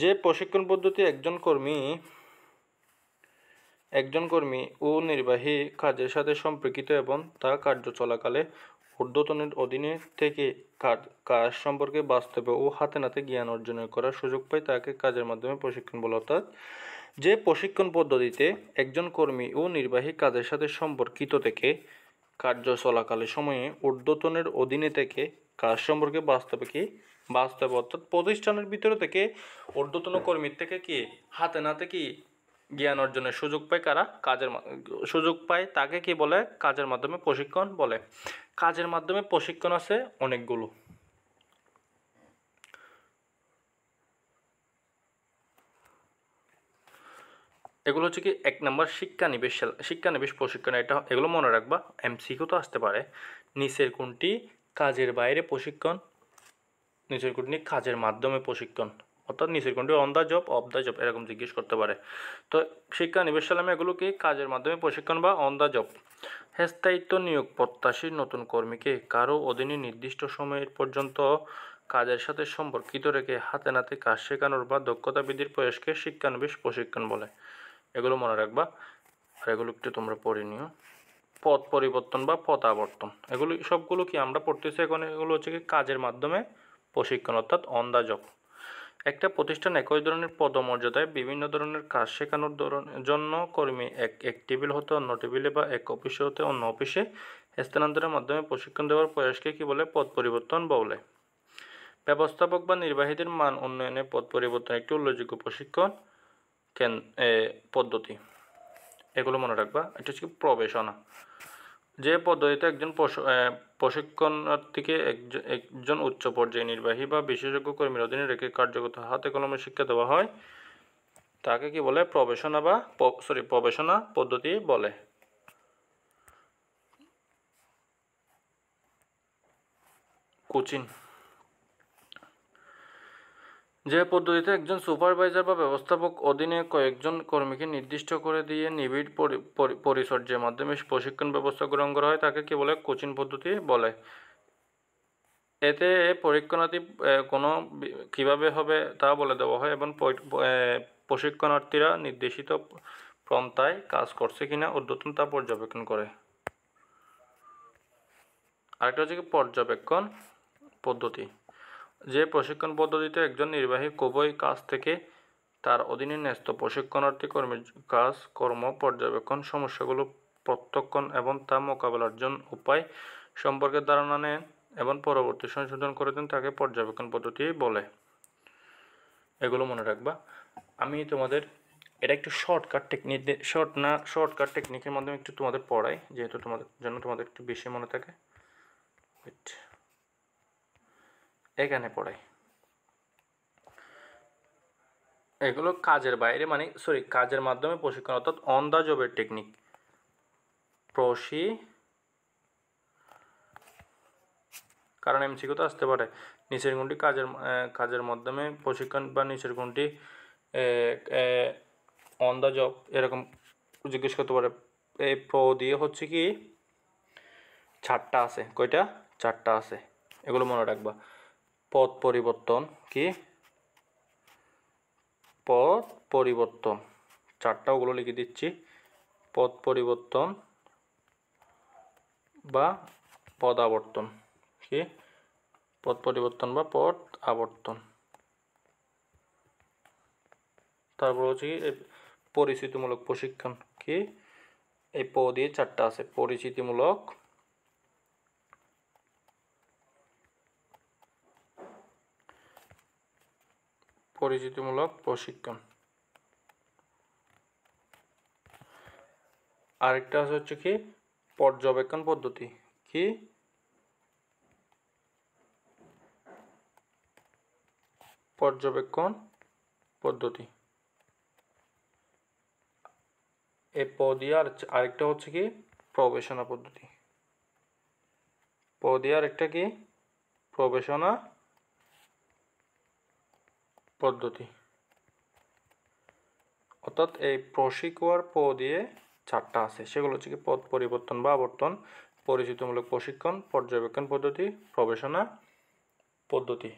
যে প্রশিক্ষণ পদ্ধতি একজন কর্মী ও নির্বাহী কাজের সাথে সম্পর্কিত এবং তা কার্য চলাকালে ঊর্ধ্বতনের অধীনে থেকে কাজ সম্পর্কে বাস্তবে ও হাতে নাতে জ্ঞান অর্জন করার সুযোগ পায় তাকে কাজের মাধ্যমে প্রশিক্ষণ বলে। অর্থাৎ যে প্রশিক্ষণ পদ্ধতিতে একজন কর্মী ও নির্বাহী কাজের সাথে সম্পর্কিত থেকে কার্য চলাকালে সময়ে ঊর্ধ্বতনের অধীনে থেকে কাজ সম্পর্কে বাস্তবে অর্থাৎ প্রতিষ্ঠানের ভিতরে থেকে ঊর্ধ্বতন কর্মীর থেকে কি হাতে নাতে কি জ্ঞান অর্জনের সুযোগ পায় কারা? সুযোগ পায় তাকে কি বলে? কাজের মাধ্যমে প্রশিক্ষণ বলে। কাজের মাধ্যমে প্রশিক্ষণ আছে অনেকগুলো। এগুলো হচ্ছে কি 1 নম্বর শিক্ষানিবেশ প্রশিক্ষণ। এগুলো মনে রাখবা, এমসিকিউ তো আসতে পারে। নিচের কোনটি কাজের বাইরে প্রশিক্ষণ, নিচের কোনটি কাজের মাধ্যমে প্রশিক্ষণ, অর্থাৎ নিচের কোনটি on the job, of the job এরকম জিজ্ঞেস করতে পারে। তো শিক্ষানবিশ সালামে এগুলো কি কাজের মাধ্যমে প্রশিক্ষণ বা অন দ্য জব। স্থায়িত্ব নিয়োগ প্রত্যাশী নতুন কর্মীকে কারো অধীনে নির্দিষ্ট সময়ের পর্যন্ত কাজের সাথে সম্পর্কিত রেখে হাতে নাতে কাজ শেখানোর বা দক্ষতা বৃদ্ধির প্রয়াসকে শিক্ষানবিশ প্রশিক্ষণ বলে। এগুলো মনে রাখবা, আর এগুলো একটু তোমরা পড়ে নিও। পথ পরিবর্তন বা পদাবর্তন, এগুলো সবগুলো কি আমরা পড়তেছি এখন, এগুলো হচ্ছে কি কাজের মাধ্যমে প্রশিক্ষণ অর্থাৎ অন দ্য জব। একটা প্রতিষ্ঠান একই ধরনের পদমর্যাদায় বিভিন্ন ধরনের কাজ শেখানোর জন্য কর্মী এক টেবিল হতে অন্য টেবিলে বা এক অফিসে হতে অন্য অফিসে স্থানান্তরের মাধ্যমে প্রশিক্ষণ দেওয়ার প্রয়াসকে কি বলে? পদ পরিবর্তন বলে। ব্যবস্থাপক বা নির্বাহীদের মান উন্নয়নে পদ পরিবর্তন একটি উল্লেখযোগ্য প্রশিক্ষণ পদ্ধতি। এগুলো মনে রাখবা। এটা হচ্ছে প্রবেশনা, যে পদ্ধতিতে একজন প্রশিক্ষণার্থীকে একজন উচ্চ পর্যায়ে নির্বাহী বা বিশেষজ্ঞ কর্মীর অধীনে রেখে কার্যগত হাতে কলমে শিক্ষা দেওয়া হয় তাকে কি বলে? প্রবেশনা পদ্ধতি বলে। কোচিং, যে পদ্ধতিতে একজন সুপারভাইজার বা ব্যবস্থাপক অধীনে কয়েকজন কর্মীকে নির্দিষ্ট করে দিয়ে নিবিড় পরিচর্যার মাধ্যমে প্রশিক্ষণ ব্যবস্থা গ্রহণ করা হয় তাকে কি বলে? কোচিং পদ্ধতি বলে। এতে পরীক্ষণার্থী কোনো কীভাবে হবে তা বলে দেওয়া হয় এবং প্রশিক্ষণার্থীরা নির্দেশিত পন্থায় কাজ করছে কিনা ঊর্ধ্বতন তা পর্যবেক্ষণ করে। আরেকটা হচ্ছে কি পর্যবেক্ষণ পদ্ধতি, যে প্রশিক্ষণ পদ্ধতিতে একজন নির্বাহী কর্মীর কাছ থেকে তার অধীনে ন্যস্ত প্রশিক্ষণার্থী কর্মীর কর্ম পর্যবেক্ষণ, সমস্যাগুলো প্রত্যক্ষণ এবং তা মোকাবেলার জন্য উপায় সম্পর্কে ধারণা নেন এবং পরবর্তী সংশোধন করে দেন তাকে পর্যবেক্ষণ পদ্ধতি বলে। এগুলো মনে রাখবা। আমি তোমাদের এটা একটু শর্টকাট টেকনিকের মাধ্যমে একটু তোমাদের পড়াই, যেহেতু তোমাদের একটু বেশি মনে থাকে। এখানে পড়াই। এগুলো কাজের বাইরে কাজের মাধ্যমে প্রশিক্ষণ অর্থাৎ অন দ্য জবের টেকনিক। কারণ এমসিকিউ তো আসতে পারে। নিচের কোনটি কাজের মাধ্যমে প্রশিক্ষণ বা নিচের কোনটি অন দ্য জব এরকম জিজ্ঞেস করতে পারে। এই দিয়ে হচ্ছে কি 4টা আছে, কয়টা? 4টা আছে, এগুলো মনে রাখবা। পথ পরিবর্তন কি? পথ পরিবর্তন 4টা, ওগুলো লিখে দিচ্ছি। পথ পরিবর্তন বা পদাবর্তন কি? পথ পরিবর্তন বা পথ আবর্তন। তারপর হচ্ছে কি পরিচিতিমূলক প্রশিক্ষণ কি? এই দিয়ে 4টা আছে। পরিচিতিমূলক প্রশিক্ষণ। আরেকটা হচ্ছে কি পর্যবেক্ষণ পদ্ধতি কি? পর্যবেক্ষণ পদ্ধতি। এই দিয়ে আরেকটা হচ্ছে কি প্রবেশনা পদ্ধতি। দিয়ে আরেকটা কি প্রবেশনা পদ্ধতি। অর্থাৎ এই প্রশিক্ষণ দিয়ে 4টা আছে, সেগুলো হচ্ছে কি পথ পরিবর্তন বা আবর্তন, পরিচিতিমূলক প্রশিক্ষণ, পর্যবেক্ষণ পদ্ধতি, প্রবেশনা পদ্ধতি।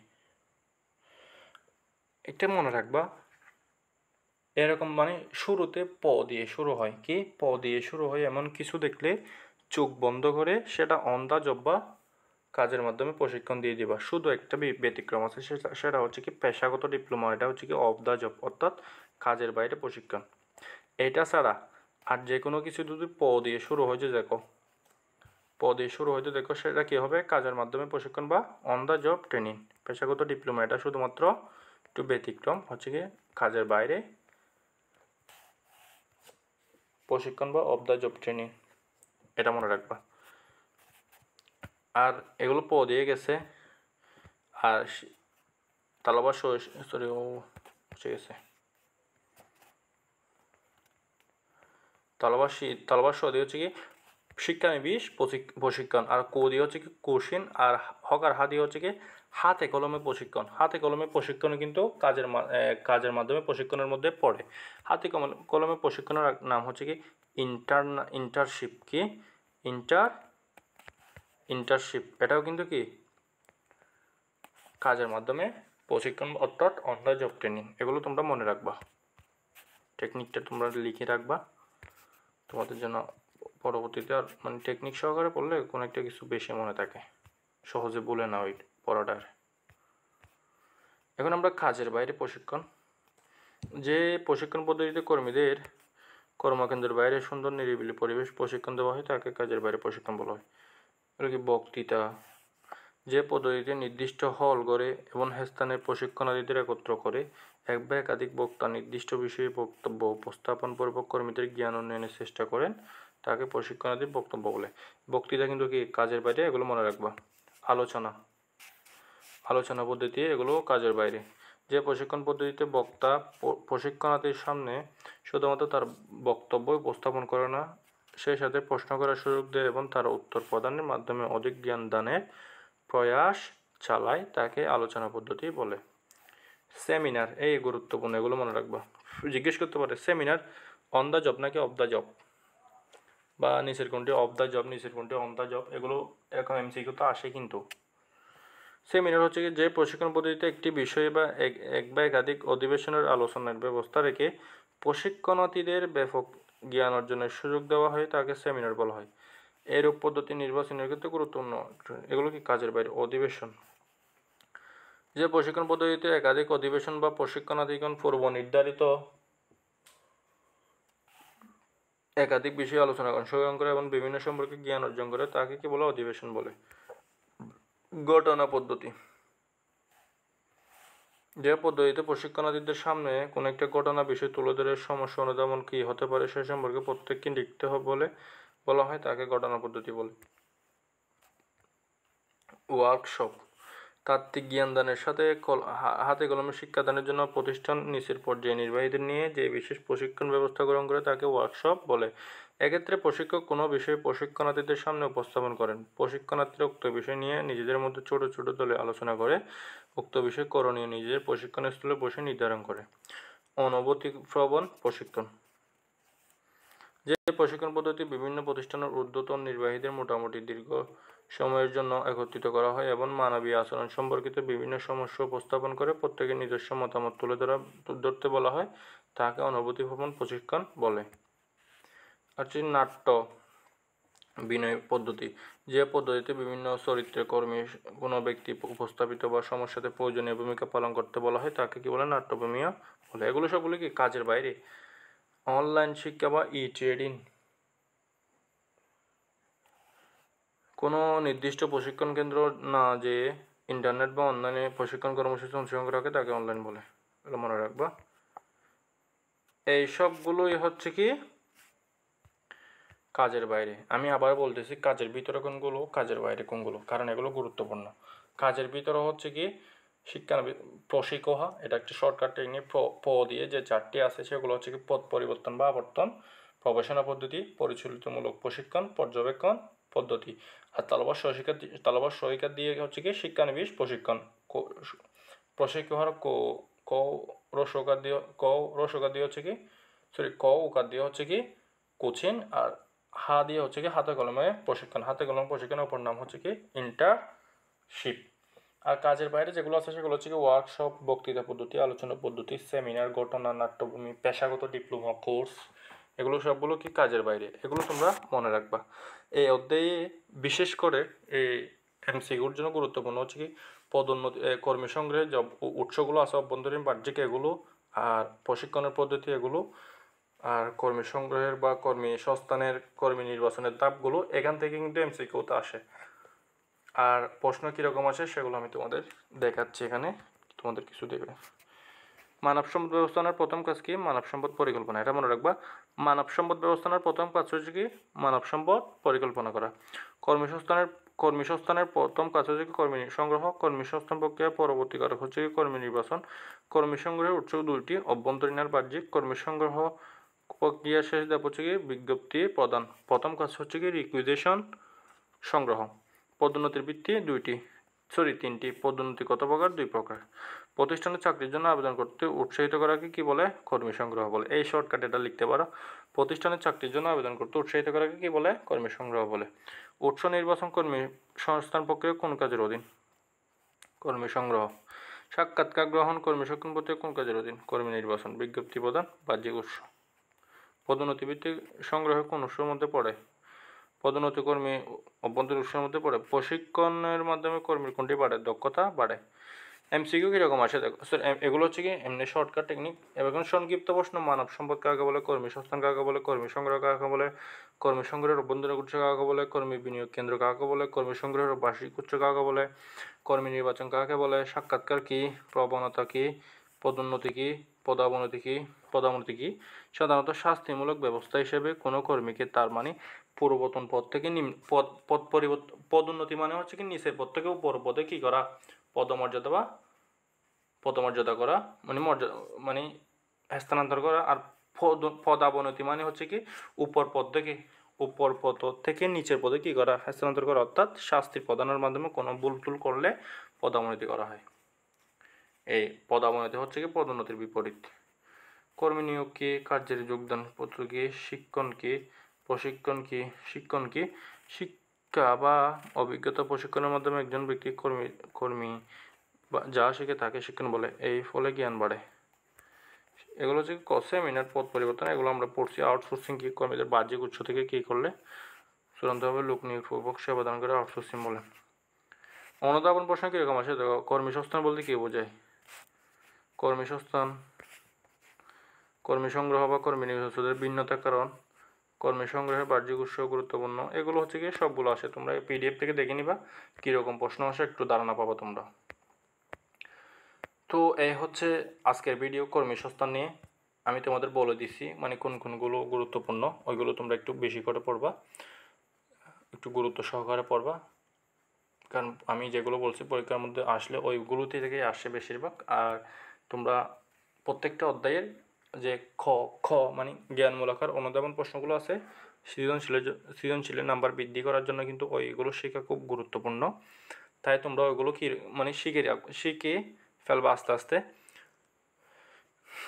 এটা মনে রাখবা। এরকম শুরুতে দিয়ে শুরু হয় কি? দিয়ে শুরু হয় এমন কিছু দেখলে চোখ বন্ধ করে সেটা অন দ্য জব বা কাজের মাধ্যমে প্রশিক্ষণ দিয়ে দিবা। শুধু একটা ব্যতিক্রম আছে, সেটা হচ্ছে কি পেশাগত ডিপ্লোমা। এটা হচ্ছে কি অফ দ্য জব অর্থাৎ কাজের বাইরে প্রশিক্ষণ। এটা ছাড়া আর যে কোনো কিছু যদি দিয়ে শুরু হয়েছে দেখো সেটা কি হবে? কাজের মাধ্যমে প্রশিক্ষণ বা অন দ্য জব ট্রেনিং। পেশাগত ডিপ্লোমা এটা শুধুমাত্র একটু ব্যতিক্রম, হচ্ছে কি কাজের বাইরে প্রশিক্ষণ বা অফ দ্য জব ট্রেনিং। এটা মনে রাখবা। আর এগুলো দিয়ে গেছে। আর তালবাস ঠিক আছে, তালবাস দিয়ে হচ্ছে কি শিক্ষানবিশ প্রশিক্ষণ, আর কো দিয়ে হচ্ছে কি কোশ্চিন, আর হকার হা দিয়ে হচ্ছে কি হাতে কলমে প্রশিক্ষণ। হাতে কলমে প্রশিক্ষণ কিন্তু কাজের মাধ্যমে প্রশিক্ষণের মধ্যে পড়ে। হাতে কলমে প্রশিক্ষণের নাম হচ্ছে কি ইন্টার্নশিপ। কি ইন্টার্নশিপ এটাও কিন্তু কি কাজের মাধ্যমে প্রশিক্ষণ, অর্থাৎ অন দ্য জব ট্রেনিং। এগুলো তোমরা মনে রাখবা, টেকনিকটা তোমরা লিখে রাখবা তোমাদের জন্য পরবর্তীতে আর মানে টেকনিক সহকারে পড়লে কোনো একটা কিছু বেশি মনে থাকে, সহজে বলে না ওই পড়াটার। এখন আমরা কাজের বাইরে প্রশিক্ষণ। যে প্রশিক্ষণ পদ্ধতিতে কর্মীদের কর্মকেন্দ্রের বাইরে সুন্দর নিরিবিলি পরিবেশ প্রশিক্ষণ দেওয়া হয় তাকে কাজের বাইরে প্রশিক্ষণ বলা হয়। এগুলো কি বক্তৃতা। যে পদ্ধতিতে নির্দিষ্ট হল ঘরে এবং স্থানে প্রশিক্ষণার্থীদের একত্র করে এক বা একাধিক বক্তা নির্দিষ্ট বিষয়ে বক্তব্য উপস্থাপন পূর্বক কর্মীদের জ্ঞান উন্নয়নের চেষ্টা করেন তাকে প্রশিক্ষণার্থীর বক্তব্য বলে। বক্তৃতা কিন্তু কি কাজের বাইরে, এগুলো মনে রাখবা। আলোচনা পদ্ধতি, এগুলো কাজের বাইরে। যে প্রশিক্ষণ পদ্ধতিতে বক্তা প্রশিক্ষণার্থীর সামনে শুধুমাত্র তার বক্তব্য উপস্থাপন করে না, সেই সাথে প্রশ্ন করার সুযোগ দেয় এবং তার উত্তর প্রদানের মাধ্যমে অধিক জ্ঞান দানের প্রয়াস চালায় তাকে আলোচনা পদ্ধতি বলে। সেমিনার, এই গুরুত্বপূর্ণ, এগুলো মনে রাখবা। জিজ্ঞেস করতে পারে সেমিনার অন দ্য জব নাকি অফ দ্য জব, বা নিচের কোনটি অফ দ্য জব, নিচের কোনটি অন দ্য জব, এগুলো এরকম এমসিকিউ তো আসে কিন্তু। সেমিনার হচ্ছে কি যে প্রশিক্ষণ পদ্ধতিতে একটি বিষয় বা এক বা একাধিক অধিবেশনের আলোচনার ব্যবস্থা রেখে প্রশিক্ষণার্থীদের ব্যাপক জ্ঞান অর্জনের সুযোগ দেওয়া হয় তাকে সেমিনার বলা হয়। এরূপ পদ্ধতি নির্বাচনের ক্ষেত্রে গুরুত্বপূর্ণ। এগুলো কি কাজের বাইরে। অধিবেশন, যে প্রশিক্ষণ পদ্ধতিতে একাধিক অধিবেশন বা প্রশিক্ষণার্থীগণ পূর্ব নির্ধারিত একাধিক বিষয়ে আলোচনা করেন, সংগ্রহ করে এবং বিভিন্ন সম্পর্কে জ্ঞান অর্জন করে তাকে কি বলে, অধিবেশন বলে। ঘটনা পদ্ধতি, যে পদ্ধতিতে প্রশিক্ষণার্থীদের সামনে কোনো একটা ঘটনা বিষয় তুলে ধরে সমস্যা অনুধাবন কী হতে পারে সে সম্পর্কে প্রত্যেককে লিখতে হবে বলা হয় তাকে ঘটনা পদ্ধতি বলে। ওয়ার্কশপ, তাত্ত্বিক জ্ঞানদানের সাথে হাতে কলমে শিক্ষাদানের জন্য প্রতিষ্ঠান নিচের পর্যায়ে নির্বাহীদের নিয়ে যে বিশেষ প্রশিক্ষণ ব্যবস্থা গ্রহণ করে তাকে ওয়ার্কশপ বলে। এক্ষেত্রে প্রশিক্ষক কোনো বিষয়ে প্রশিক্ষণার্থীদের সামনে উপস্থাপন করেন। প্রশিক্ষণার্থীরা উক্ত বিষয় নিয়ে নিজেদের মধ্যে ছোট ছোট দলে আলোচনা করে উক্ত বিষয় করণীয় নিজেদের প্রশিক্ষণস্থলে বসে নির্ধারণ করে। অনুভূতিপ্রবণ প্রশিক্ষণ, যে প্রশিক্ষণ পদ্ধতি বিভিন্ন প্রতিষ্ঠানের ঊর্ধ্বতন নির্বাহীদের মোটামুটি দীর্ঘ সময়ের জন্য একত্রিত করা হয় এবং মানবীয় আচরণ সম্পর্কিত বিভিন্ন সমস্যা উপস্থাপন করে প্রত্যেকের নিজস্ব মতামত তুলে ধরতে বলা হয় তাকে অনুভূতিপ্রবণ প্রশিক্ষণ বলে। আর নাট্য বিনয় পদ্ধতি, যে পদ্ধতিতে বিভিন্ন চরিত্রের কর্মী কোনো ব্যক্তি উপস্থাপিত বা সমস্যাতে প্রয়োজনীয় ভূমিকা পালন করতে বলা হয় তাকে কি বলে, নাট্যভূমিকা বলে। এগুলো সবগুলো কি কাজের বাইরে। অনলাইন শিক্ষা বা ট্রেডিং, কোনো নির্দিষ্ট প্রশিক্ষণ কেন্দ্র না যে ইন্টারনেট বা অনলাইনে প্রশিক্ষণ কর্মসূচি অনুসরণ করা তাকে অনলাইন বলে। এগুলো মনে রাখবা। এই সবগুলোই হচ্ছে কি কাজের বাইরে। আমি আবার বলতেছি কাজের ভিতরে কোনগুলো, কাজের বাইরে কোনগুলো, কারণ এগুলো গুরুত্বপূর্ণ। কাজের ভিতরে হচ্ছে কি শিক্ষা প্রশিক্ষা, এটা একটা শর্টকাট টেকনিক। প দিয়ে যে চারটি আছে সেগুলো হচ্ছে কি পদ পরিবর্তন বা আবর্তন, প্রবেশনা পদ্ধতি, পরিচালিতমূলক প্রশিক্ষণ, পর্যবেক্ষণ পদ্ধতি। আর তালবাস সহিকার দিয়ে হচ্ছে কি শিক্ষানবিশ প্রশিক্ষণ। প্রশিক্ষণ ক রসকার দিয়ে হচ্ছে কি ক উকার দিয়ে হচ্ছে কি কোচিং, আর হা দিয়ে হচ্ছে কি হাতে কলমে প্রশিক্ষণ। হাতে কলমে প্রশিক্ষণের অপর নাম হচ্ছে কি ইন্টার্নশিপ। আর কাজের বাইরে যেগুলো আছে সেগুলো হচ্ছে কি ওয়ার্কশপ, বক্তৃতা পদ্ধতি, আলোচনা পদ্ধতি, সেমিনার, ঘটনা, নাট্যভূমি, পেশাগত ডিপ্লোমা কোর্স, এগুলো সবগুলো কি কাজের বাইরে। এগুলো তোমরা মনে রাখবা। এই অধ্যায়ে বিশেষ করে এই এমসিকিউর জন্য গুরুত্বপূর্ণ হচ্ছে কি পদোন্নতি, কর্মী সংগ্রহের যে উৎসগুলো আছে অভ্যন্তরীণ বাহ্যিক এগুলো, আর প্রশিক্ষণের পদ্ধতি এগুলো, আর কর্মী সংগ্রহের বা কর্মী সংস্থানের কর্মী নির্বাচনের ধাপগুলো, এখান থেকে কিন্তু এমসিকিউতে আসে। আর প্রশ্ন কীরকম আসে সেগুলো আমি তোমাদের দেখাচ্ছি এখানে, তোমাদের কিছু দেবে। মানব সম্পদ ব্যবস্থাপনার প্রথম কাজ কি, মানব সম্পদ পরিকল্পনা। এটা মনে রাখবা। মানব সম্পদ ব্যবস্থাপনার প্রথম কাজ হচ্ছে কি মানব সম্পদ পরিকল্পনা করা। কর্মীসংস্থানের প্রথম কাজ হচ্ছে কি কর্মী সংগ্রহ। কর্মীসংস্থান প্রক্রিয়া পরবর্তী কারক হচ্ছে কি কর্মী নির্বাচন। কর্মী সংগ্রহের উৎস দুইটি, অভ্যন্তরীণ আর বাহ্যিক। কর্মী সংগ্রহ প্রক্রিয়া শেষ ধাপ হচ্ছে কি বিজ্ঞপ্তি প্রদান। প্রথম কাজ হচ্ছে কি রিকুইজিশন সংগ্রহ। পদোন্নতির ভিত্তি তিনটি। পদোন্নতি কত প্রকার? 2 প্রকার। প্রতিষ্ঠানে চাকরির জন্য আবেদন করতে উৎসাহিত করাকে কি বলে? কর্মী সংগ্রহ বলে। এই শর্টকাট এটা লিখতে পারো। প্রতিষ্ঠানে চাকরির জন্য আবেদন করতে উৎসাহিত করাকে কি বলে? কর্মী সংগ্রহ বলে। উৎস নির্বাচন কর্মী সংস্থান প্রক্রিয়া কোন কাজের অধীন? কর্মী সংগ্রহ। সাক্ষাৎকার গ্রহণ কর্মী সংস্থান প্রক্রিয়া কোন কাজের অধীন? কর্মী নির্বাচন। বিজ্ঞপ্তি প্রদান বাহ্যিক উৎস। পদোন্নতি ভিত্তিক সংগ্রহ কোন উৎসের মধ্যে পড়ে? পদোন্নতি কর্মী অভ্যন্তরীণ উৎসের মধ্যে পড়ে। প্রশিক্ষণের মাধ্যমে কর্মীর কোনটি বাড়ে? দক্ষতা বাড়ে। এমসিকিউ কীরকম আসে দেখো স্যার, এগুলো হচ্ছে কি এমনি শর্টকাট টেকনিক। এবং সংক্ষিপ্ত প্রশ্ন, মানব সম্পদ কাকে বলে? কর্মী সংস্থান কাকে বলে? কর্মী সংগ্রহ কাকে বলে? কর্মী সংগ্রহের অভ্যন্তরীণ উৎস কাকে বলে? কর্মী বিনিয়োগ কেন্দ্র কাকে বলে? কর্মী সংগ্রহের বার্ষিক উৎস কাকে বলে? কর্মী নির্বাচন কাকে বলে? সাক্ষাৎকার কি? প্রবণতা কি? পদোন্নতি কি? পদাবনতি কি? সাধারণত শাস্তিমূলক ব্যবস্থা হিসেবে কোনো কর্মীকে তার মানে পূর্বতন পদ থেকে পদ পরিবর্তন। পদোন্নতি মানে হচ্ছে কি নিচের পদ থেকে উপর পদে কি করা? পদমর্যাদা করা মানে স্থানান্তর করা। আর পদাবনতি মানে হচ্ছে কি উপর পদ থেকে নিচের পদে কি করা? স্থানান্তর করা। অর্থাৎ শাস্তি প্রদানের মাধ্যমে কোনো ভুল টুল করলে পদাবনতি করা হয়। এই পদাবনতি হচ্ছে কি পদোন্নতির বিপরীত। কর্মী নিয়োগ কি? কার্যের যোগদান পত্র কি? শিক্ষণ কি? প্রশিক্ষণ কি? শিক্ষণ কি? শিক্ষা বা অভিজ্ঞতা প্রশিক্ষণের মাধ্যমে একজন ব্যক্তি কর্মী যা শিখে তাকে শিক্ষণ বলে। এই ফলে জ্ঞান বাড়ে। এগুলো হচ্ছে সেমিনার পদ পরিবর্তন, এগুলো আমরা পড়ছি। আউটসোর্সিং কি? কর্মীদের বাহ্যিক উৎস থেকে কী করলে চূড়ান্তভাবে লোক নিয়োগপূর্বক সেবা দান করে আউটসোর্সিং বলে। অনুধাবন প্রশ্ন কীরকম আসে দেখো। কর্মী সংস্থান বলতে কী বোঝায়? কর্মী সংস্থান, কর্মী সংগ্রহ বা কর্মী নিয়োগের ভিন্নতার কারণ, কর্মী সংগ্রহের বাহ্যিক উৎস গুরুত্বপূর্ণ। এগুলো হচ্ছে কি সবগুলো আসে, তোমরা পিডিএফ থেকে দেখে নিবা কীরকম প্রশ্ন আসে, একটু ধারণা পাবা তোমরা। তো এই হচ্ছে আজকের ভিডিও কর্মী সংস্থান নিয়ে। আমি তোমাদের বলে দিছি মানে কোনগুলো গুরুত্বপূর্ণ, ওইগুলো তোমরা একটু বেশি করে পড়বা, একটু গুরুত্ব সহকারে পড়বা। কারণ আমি যেগুলো বলছি পরীক্ষার মধ্যে আসলে ওইগুলোতে থেকেই আসে বেশিরভাগ। আর তোমরা প্রত্যেকটা অধ্যায়ের যে খ মানে জ্ঞানমূলক আর অনুধাবন প্রশ্নগুলো আছে, সৃজনশীলের নাম্বার বৃদ্ধি করার জন্য কিন্তু ওইগুলো শেখা খুব গুরুত্বপূর্ণ। তাই তোমরা ওইগুলো কি মানে শিখে ফেলবা আস্তে আস্তে।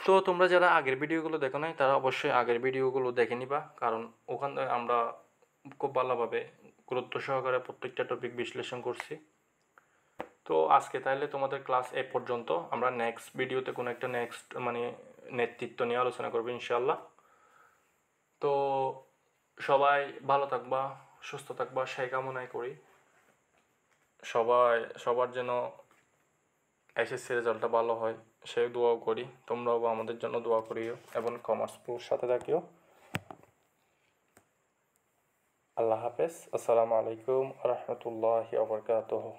তো তোমরা যারা আগের ভিডিওগুলো দেখো নাই তারা অবশ্যই আগের ভিডিওগুলো দেখে নিবা, কারণ ওখানে আমরা খুব ভালোভাবে গুরুত্ব সহকারে প্রত্যেকটা টপিক বিশ্লেষণ করছি। তো আজকে তাহলে তোমাদের ক্লাস এ পর্যন্ত। আমরা নেক্সট ভিডিওতে কোনো একটা মানে নেতৃত্ব নিয়ে আলোচনা করবো ইনশাল্লাহ। তো সবাই ভালো থাকবা, সুস্থ থাকবা সেই কামনাই করি। সবার যেন এসএসসি রেজাল্টটা ভালো হয় সেই দোয়াও করি। তোমরাও আমাদের জন্য দোয়া করিও এবং কমার্স প্রোর সাথে থাকিও। আল্লাহ হাফেজ। আসসালামু আলাইকুম ওয়া রাহমাতুল্লাহি ওয়া বারাকাতুহু।